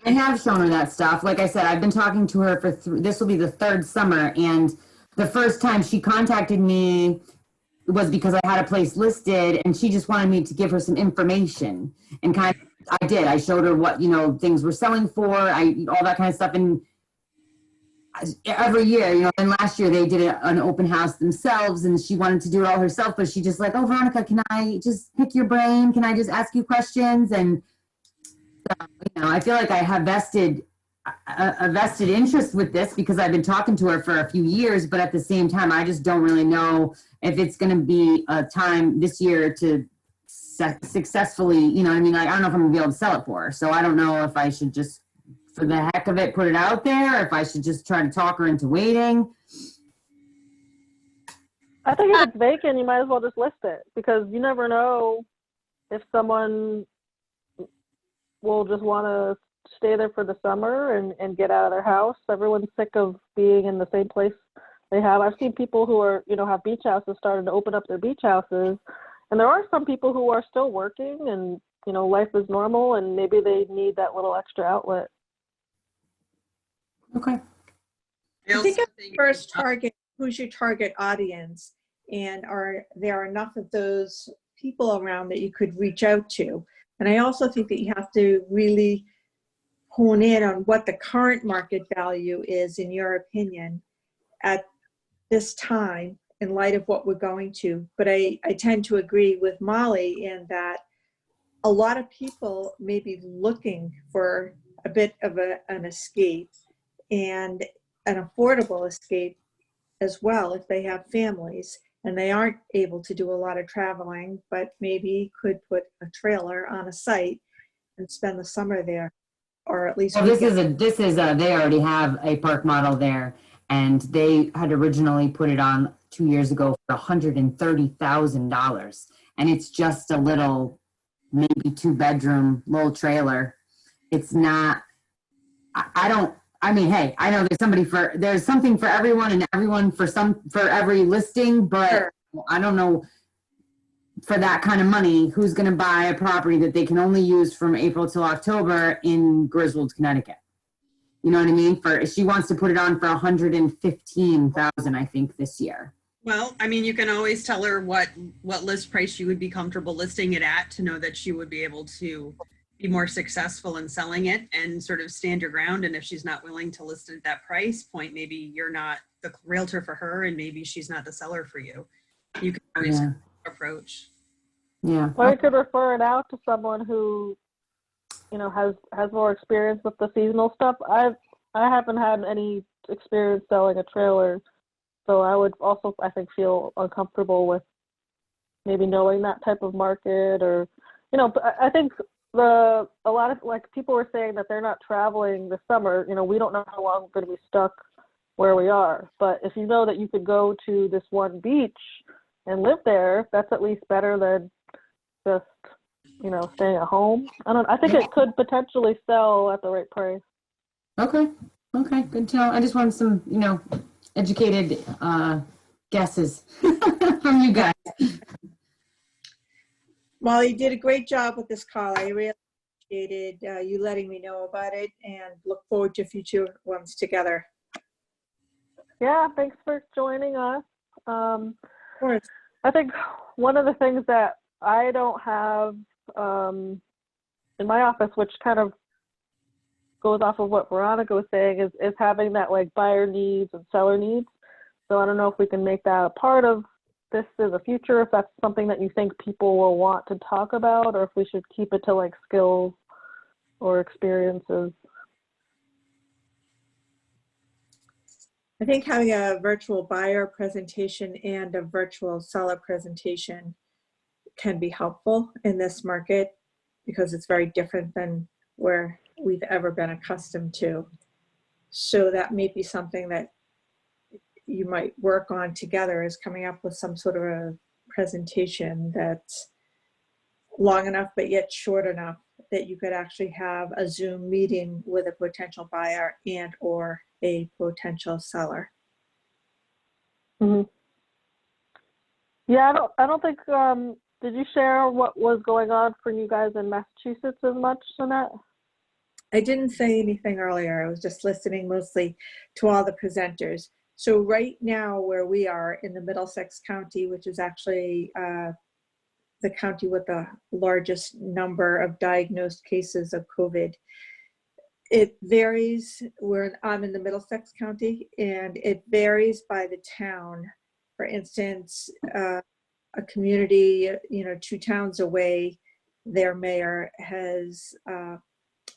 I have shown her that stuff. Like I said, I've been talking to her for this will be the 3rd summer, and the first time she contacted me was because I had a place listed, and she just wanted me to give her some information. And kind of, I did. I showed her what, you know, things were selling for, all that kind of stuff. And every year, you know, and last year they did an open house themselves, and she wanted to do it all herself, but she just like, oh, Veronica, can I just pick your brain? Can I just ask you questions? And you know, I feel like I have a vested interest with this because I've been talking to her for a few years, but at the same time, I just don't really know if it's going to be a time this year to successfully, you know what I mean? Like, I don't know if I'm gonna be able to sell it for her. So I don't know if I should just, for the heck of it, put it out there, or if I should just try to talk her into waiting. I think if it's vacant, you might as well just list it, because you never know if someone will just want to stay there for the summer and get out of their house. Everyone's sick of being in the same place they have. I've seen people who are, you know, have beach houses starting to open up their beach houses. And there are some people who are still working and, you know, life is normal, and maybe they need that little extra outlet. Okay. I think at first target, who's your target audience? And are there enough of those people around that you could reach out to? And I also think that you have to really hone in on what the current market value is, in your opinion, at this time in light of what we're going to. But I tend to agree with Molly in that a lot of people may be looking for a bit of an escape, and an affordable escape as well if they have families and they aren't able to do a lot of traveling, but maybe could put a trailer on a site and spend the summer there, or at least. Well, this is they already have a park model there, and they had originally put it on 2 years ago for $130,000, and it's just a little, maybe 2-bedroom little trailer. It's not. I mean, hey, I know there's something for everyone and everyone for every listing, but sure. I don't know, for that kind of money, who's going to buy a property that they can only use from April till October in Griswold, Connecticut? You know what I mean? She wants to put it on for $115,000, I think, this year. Well, I mean, you can always tell her what list price you would be comfortable listing it at, to know that she would be able to be more successful in selling it and sort of stand your ground. And if she's not willing to list it at that price point, maybe you're not the realtor for her, and maybe she's not the seller for you. You can always approach. Yeah. Or you could refer it out to someone who, you know, has more experience with the seasonal stuff. I haven't had any experience selling a trailer, so I would also, I think, feel uncomfortable with maybe knowing that type of market, or, you know, I think a lot of, like, people were saying that they're not traveling this summer. You know, we don't know how long we're going to be stuck where we are. But if you know that you could go to this one beach and live there, that's at least better than just, you know, staying at home. I think it could potentially sell at the right price. Okay. Good to know. I just wanted some, you know, educated guesses from you guys. Molly, you did a great job with this call. I really appreciated you letting me know about it, and look forward to future ones together. Yeah, thanks for joining us. Of course. I think one of the things that I don't have in my office, which kind of goes off of what Veronica was saying, is having that, like, buyer needs and seller needs. So I don't know if we can make that a part of this in the future, if that's something that you think people will want to talk about, or if we should keep it to, like, skills or experiences. I think having a virtual buyer presentation and a virtual seller presentation can be helpful in this market, because it's very different than where we've ever been accustomed to. So that may be something that you might work on together is coming up with some sort of a presentation that's long enough but yet short enough that you could actually have a Zoom meeting with a potential buyer and or a potential seller. Mm-hmm. Yeah, I don't think, did you share what was going on for you guys in Massachusetts as much, Annette? I didn't say anything earlier. I was just listening mostly to all the presenters. So right now where we are in the Middlesex County, which is actually the county with the largest number of diagnosed cases of COVID, it varies. I'm in the Middlesex County, and it varies by the town. For instance, a community, 2 towns away, their mayor has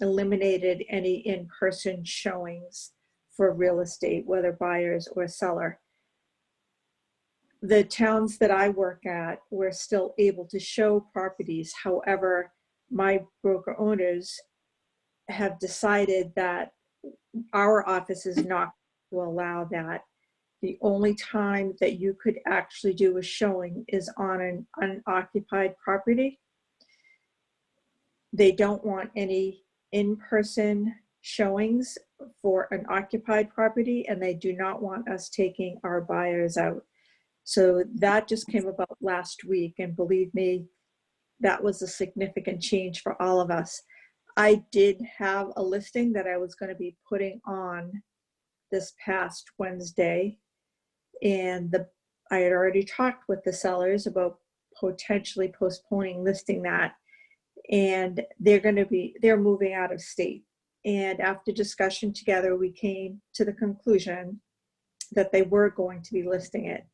eliminated any in-person showings for real estate, whether buyers or seller. The towns that I work at, we're still able to show properties. However, my broker owners have decided that our office is not to allow that. The only time that you could actually do a showing is on an unoccupied property. They don't want any in-person showings for an occupied property, and they do not want us taking our buyers out. So that just came about last week, and believe me, that was a significant change for all of us. I did have a listing that I was going to be putting on this past Wednesday, and I had already talked with the sellers about potentially postponing listing that, and they're moving out of state. And after discussion together, we came to the conclusion that they were going to be listing it.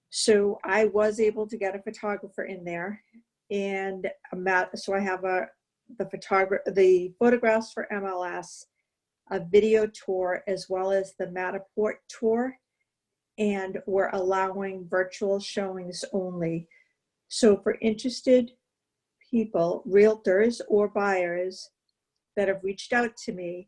So I was able to get a photographer in there, and so I have the photographs for MLS, a video tour, as well as the Matterport tour, and we're allowing virtual showings only. So for interested people, realtors or buyers that have reached out to me,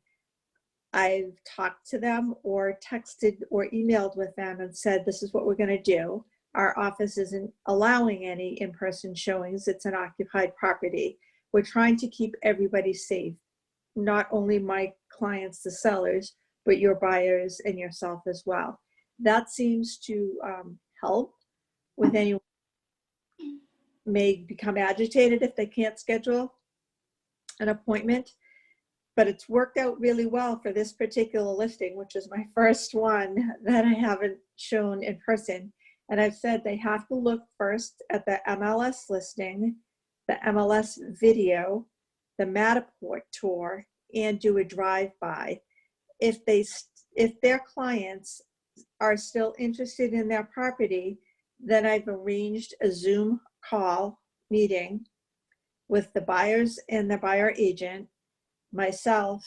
I've talked to them or texted or emailed with them and said, this is what we're going to do. Our office isn't allowing any in-person showings. It's an occupied property. We're trying to keep everybody safe, not only my clients, the sellers, but your buyers and yourself as well. That seems to help with anyone may become agitated if they can't schedule an appointment. But it's worked out really well for this particular listing, which is my first one that I haven't shown in person. And I've said they have to look first at the MLS listing, the MLS video, the Matterport tour, and do a drive-by. If their clients are still interested in their property, then I've arranged a Zoom call meeting with the buyers and the buyer agent, myself,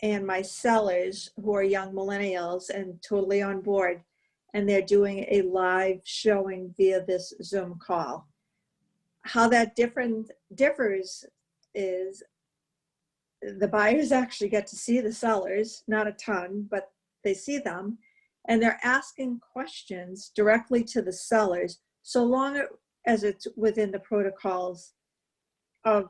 and my sellers, who are young millennials and totally on board, and they're doing a live showing via this Zoom call. How that differs is the buyers actually get to see the sellers, not a ton, but they see them, and they're asking questions directly to the sellers, so long as it's within the protocols of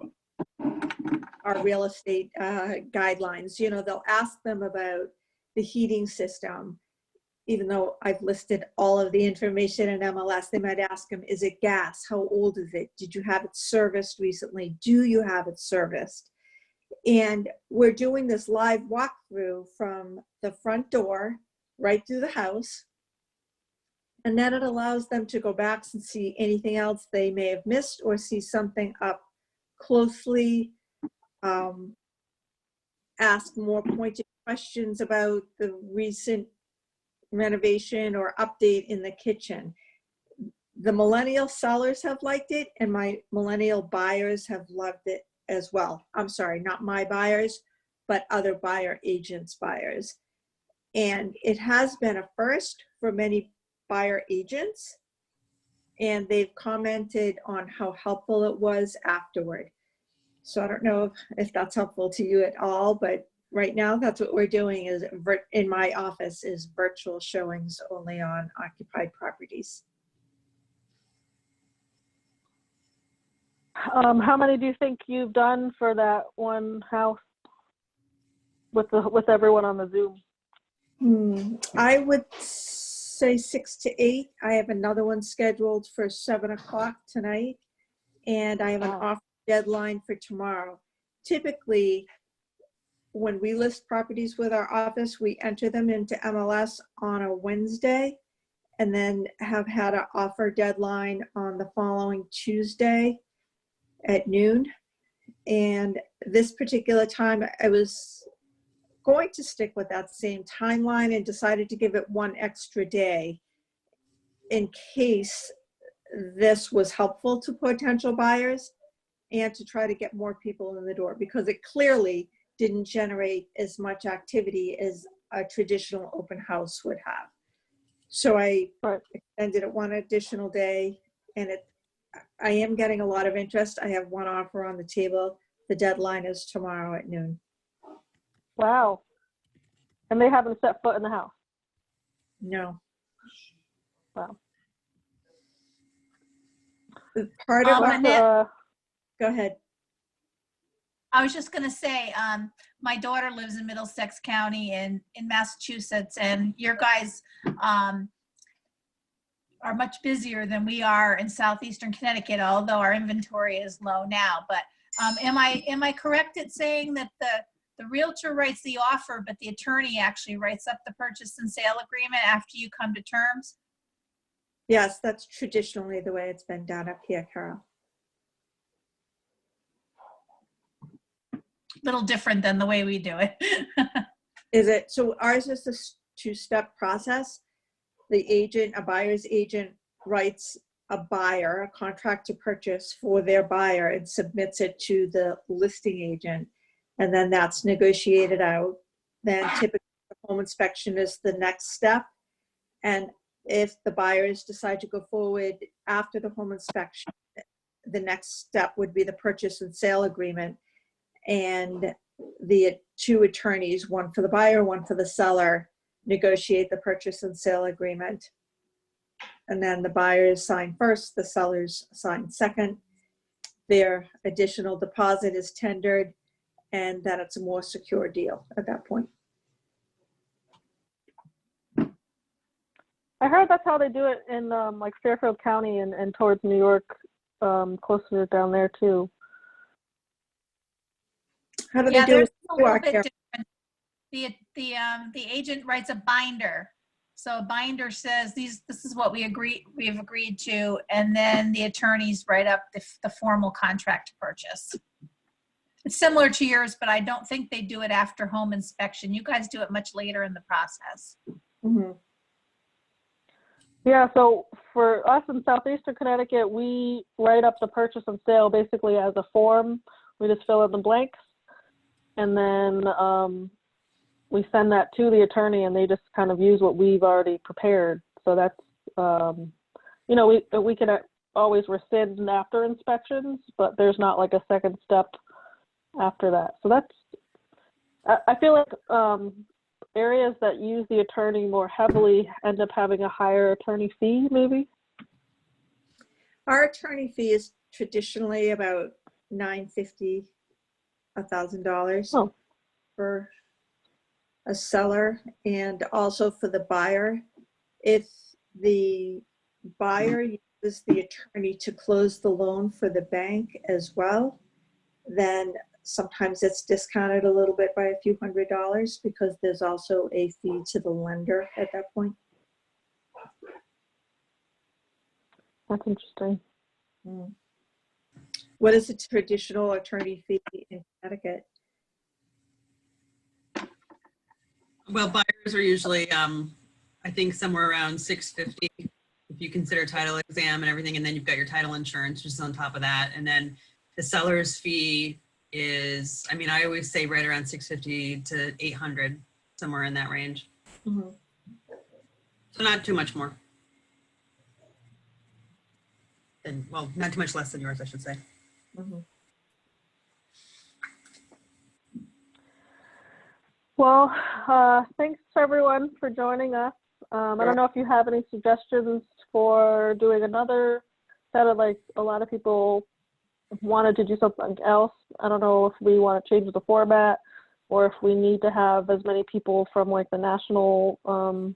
our real estate guidelines. They'll ask them about the heating system. Even though I've listed all of the information in MLS, they might ask them, is it gas? How old is it? Did you have it serviced recently? Do you have it serviced? And we're doing this live walkthrough from the front door right through the house. And then it allows them to go back and see anything else they may have missed, or see something up closely, ask more pointed questions about the recent renovation or update in the kitchen. The millennial sellers have liked it, and my millennial buyers have loved it as well. I'm sorry, not my buyers, but other buyer agents' buyers. And it has been a first for many buyer agents, and they've commented on how helpful it was afterward. So I don't know if that's helpful to you at all, but right now, that's what we're doing is in my office is virtual showings only on occupied properties. How many do you think you've done for that one house with everyone on the Zoom? I would say 6 to 8. I have another one scheduled for 7 o'clock tonight, and I have an offer deadline for tomorrow. Typically, when we list properties with our office, we enter them into MLS on a Wednesday and then have had an offer deadline on the following Tuesday at noon. And this particular time, I was going to stick with that same timeline and decided to give it one extra day in case this was helpful to potential buyers and to try to get more people in the door, because it clearly didn't generate as much activity as a traditional open house would have. So I extended it one additional day, and I am getting a lot of interest. I have one offer on the table. The deadline is tomorrow at noon. Wow. And they haven't set foot in the house? No. Wow. Part of Annette, go ahead. I was just going to say, my daughter lives in Middlesex County in Massachusetts, and your guys are much busier than we are in southeastern Connecticut, although our inventory is low now. But am I correct at saying that the realtor writes the offer, but the attorney actually writes up the purchase and sale agreement after you come to terms? Yes, that's traditionally the way it's been done up here, Carol. Little different than the way we do it. Is it? So ours is a two-step process. The agent, a buyer's agent, writes a buyer a contract to purchase for their buyer and submits it to the listing agent, and then that's negotiated out. Then typically the home inspection is the next step, and if the buyers decide to go forward after the home inspection, the next step would be the purchase and sale agreement. And the two attorneys, one for the buyer, one for the seller, negotiate the purchase and sale agreement. And then the buyers sign first, the sellers sign second. Their additional deposit is tendered, and then it's a more secure deal at that point. I heard that's how they do it in like Fairfield County and towards New York, closer down there too. How do they do it? A little bit different. The agent writes a binder. So a binder says this is what we've agreed to, and then the attorneys write up the formal contract to purchase. It's similar to yours, but I don't think they do it after home inspection. You guys do it much later in the process. Mm-hmm. Yeah, so for us in southeastern Connecticut, we write up the purchase and sale basically as a form. We just fill in the blanks, and then we send that to the attorney, and they just kind of use what we've already prepared. So that's, you know, we can always rescind after inspections, but there's not like a second step after that. So that's, I feel like areas that use the attorney more heavily end up having a higher attorney fee, maybe? Our attorney fee is traditionally about $950, $1,000 for a seller, and also for the buyer. If the buyer uses the attorney to close the loan for the bank as well, then sometimes it's discounted a little bit by a few $100s because there's also a fee to the lender at that point. That's interesting. What is a traditional attorney fee in Connecticut? Well, buyers are usually, I think somewhere around $650 if you consider title exam and everything, and then you've got your title insurance just on top of that. And then the seller's fee is, I mean, I always say right around $650 to $800, somewhere in that range. Mm-hmm. So not too much more. And well, not too much less than yours, I should say. Mm-hmm. Well, thanks everyone for joining us. I don't know if you have any suggestions for doing another. Sounded like a lot of people wanted to do something else. I don't know if we want to change the format or if we need to have as many people from like the national, all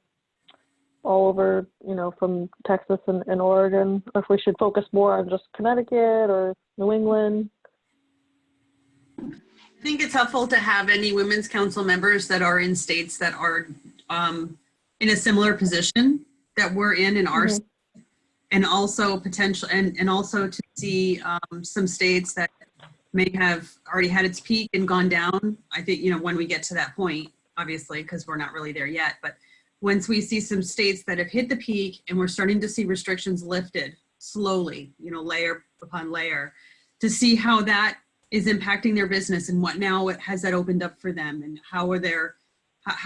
over, you know, from Texas and Oregon, or if we should focus more on just Connecticut or New England. I think it's helpful to have any women's council members that are in states that are in a similar position that we're in our state, and also potential and also to see some states that may have already had its peak and gone down. I think, you know, when we get to that point, obviously, because we're not really there yet, but once we see some states that have hit the peak and we're starting to see restrictions lifted slowly, you know, layer upon layer, to see how that is impacting their business and what now has that opened up for them, and how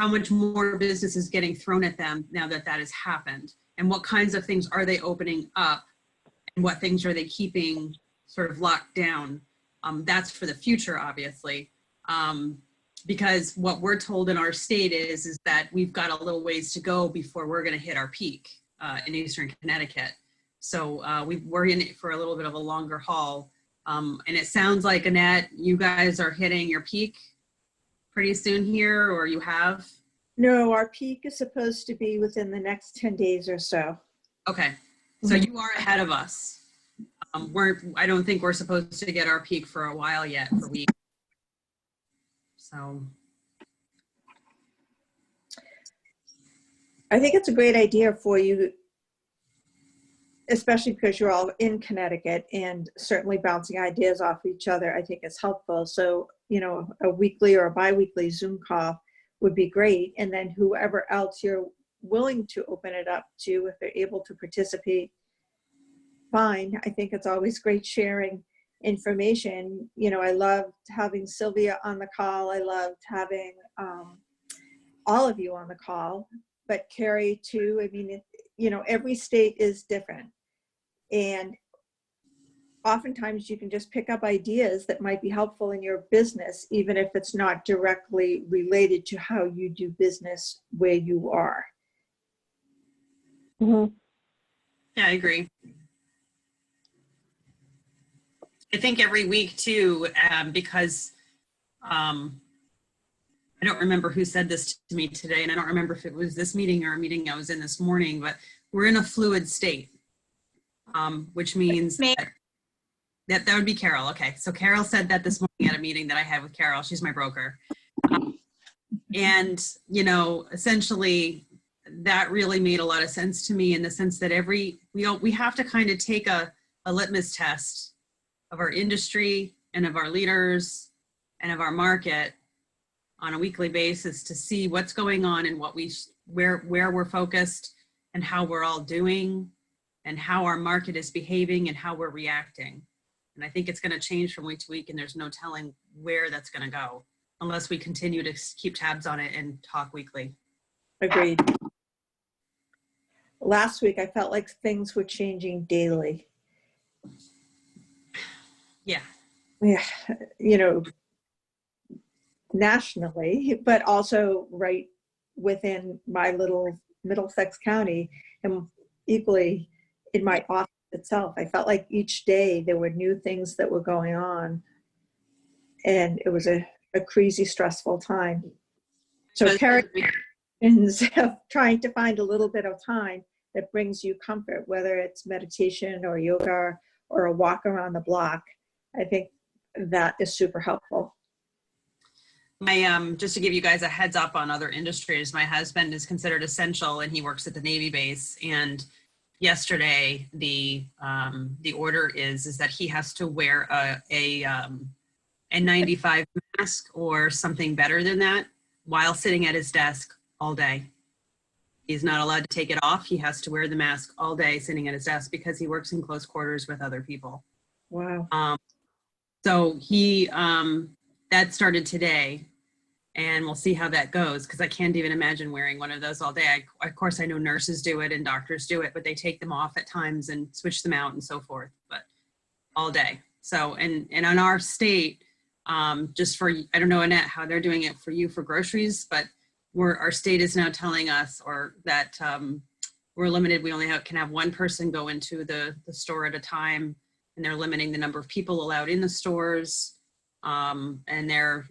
much more business is getting thrown at them now that that has happened, and what kinds of things are they opening up and what things are they keeping sort of locked down. That's for the future, obviously, because what we're told in our state is that we've got a little ways to go before we're going to hit our peak in Eastern Connecticut. So we're in it for a little bit of a longer haul. And it sounds like, Annette, you guys are hitting your peak pretty soon here, or you have? No, our peak is supposed to be within the next 10 days or so. Okay, so you are ahead of us. I don't think we're supposed to get our peak for a while yet, for weeks. So. I think it's a great idea for you, especially because you're all in Connecticut, and certainly bouncing ideas off each other, I think is helpful. So, you know, a weekly or a bi-weekly Zoom call would be great. And then whoever else you're willing to open it up to, if they're able to participate, fine. I think it's always great sharing information. You know, I loved having Sylvia on the call. I loved having all of you on the call, but Kerri too. I mean, you know, every state is different. And oftentimes you can just pick up ideas that might be helpful in your business, even if it's not directly related to how you do business where you are. Yeah, I agree. I think every week too, because I don't remember who said this to me today, and I don't remember if it was this meeting or a meeting I was in this morning, but we're in a fluid state. Which means that would be Carol. Okay, so Carol said that this morning at a meeting that I had with Carol. She's my broker. And, you know, essentially that really made a lot of sense to me, in the sense that we have to kind of take a litmus test of our industry and of our leaders and of our market on a weekly basis to see what's going on and where we're focused and how we're all doing, and how our market is behaving and how we're reacting. And I think it's going to change from week to week, and there's no telling where that's going to go unless we continue to keep tabs on it and talk weekly. Agreed. Last week, I felt like things were changing daily. Yeah. Yeah, you know, nationally, but also right within my little Middlesex County, and equally in my office itself. I felt like each day there were new things that were going on, and it was a crazy, stressful time. So Kerri, of trying to find a little bit of time that brings you comfort, whether it's meditation or yoga or a walk around the block, I think that is super helpful. Just to give you guys a heads up on other industries, my husband is considered essential and he works at the Navy base. And yesterday, the order is that he has to wear a N95 mask or something better than that while sitting at his desk all day. He's not allowed to take it off. He has to wear the mask all day sitting at his desk because he works in close quarters with other people. Wow. So that started today, and we'll see how that goes, because I can't even imagine wearing one of those all day. Of course, I know nurses do it and doctors do it, but they take them off at times and switch them out and so forth, but all day. So, and in our state, just for, I don't know, Annette, how they're doing it for you for groceries, but our state is now telling us that we're limited. We only can have one person go into the store at a time, and they're limiting the number of people allowed in the stores. And they're,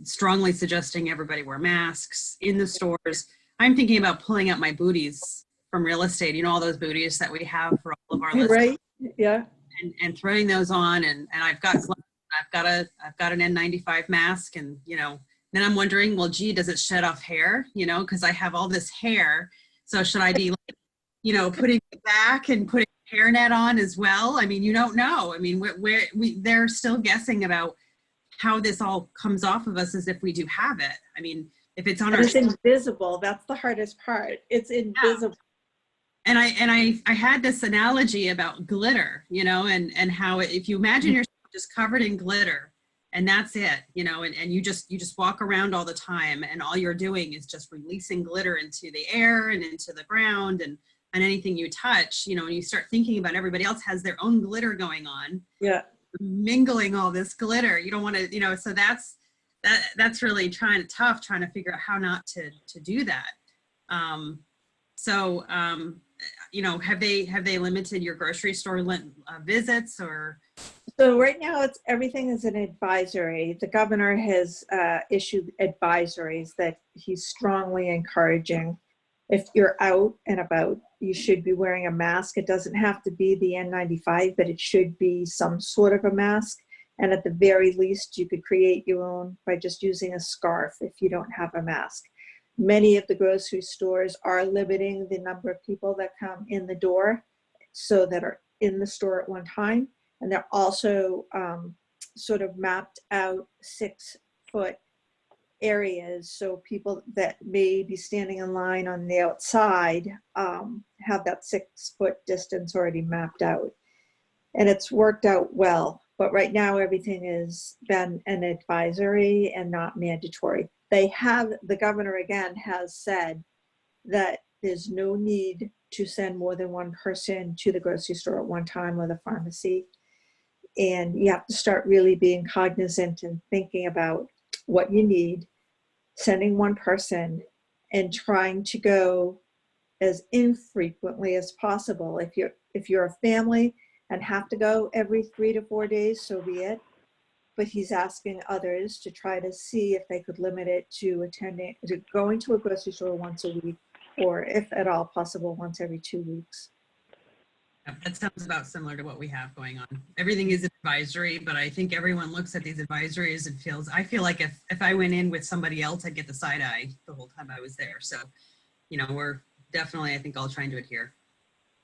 strongly suggesting everybody wear masks in the stores. I'm thinking about pulling out my booties from real estate, all those booties that we have for all of our listings. Right, yeah. And throwing those on, and I've got an N95 mask, and then I'm wondering, well, gee, does it shed off hair? Because I have all this hair, so should I be putting it back and putting a hairnet on as well? I mean, you don't know. I mean, they're still guessing about how this all comes off of us as if we do have it. I mean, if it's on our, it's invisible. That's the hardest part. It's invisible. Yeah. And I had this analogy about glitter, and how if you imagine yourself just covered in glitter, and that's it, and you just walk around all the time, and all you're doing is just releasing glitter into the air and into the ground and anything you touch, and you start thinking about everybody else has their own glitter going on. Yeah. Mingling all this glitter. You don't want to, so that's really trying to figure out how not to do that. Have they limited your grocery store visits or? So right now everything is an advisory. The governor has issued advisories that he's strongly encouraging. If you're out and about, you should be wearing a mask. It doesn't have to be the N95, but it should be some sort of a mask. And at the very least, you could create your own by just using a scarf if you don't have a mask. Many of the grocery stores are limiting the number of people that come in the door, so that are in the store at one time. And they're also sort of mapped out 6-foot areas, so people that may be standing in line on the outside have that 6-foot distance already mapped out. And it's worked out well, but right now everything has been an advisory and not mandatory. The governor again has said that there's no need to send more than one person to the grocery store at one time or the pharmacy. And you have to start really being cognizant and thinking about what you need, sending one person, and trying to go as infrequently as possible. If you're a family and have to go every 3 to 4 days, so be it. But he's asking others to try to see if they could limit it to going to a grocery store once a week, or if at all possible, once every 2 weeks. That sounds about similar to what we have going on. Everything is advisory, but I think everyone looks at these advisories and I feel like if I went in with somebody else, I'd get the side eye the whole time I was there. So, we're definitely, I think, all trying to adhere.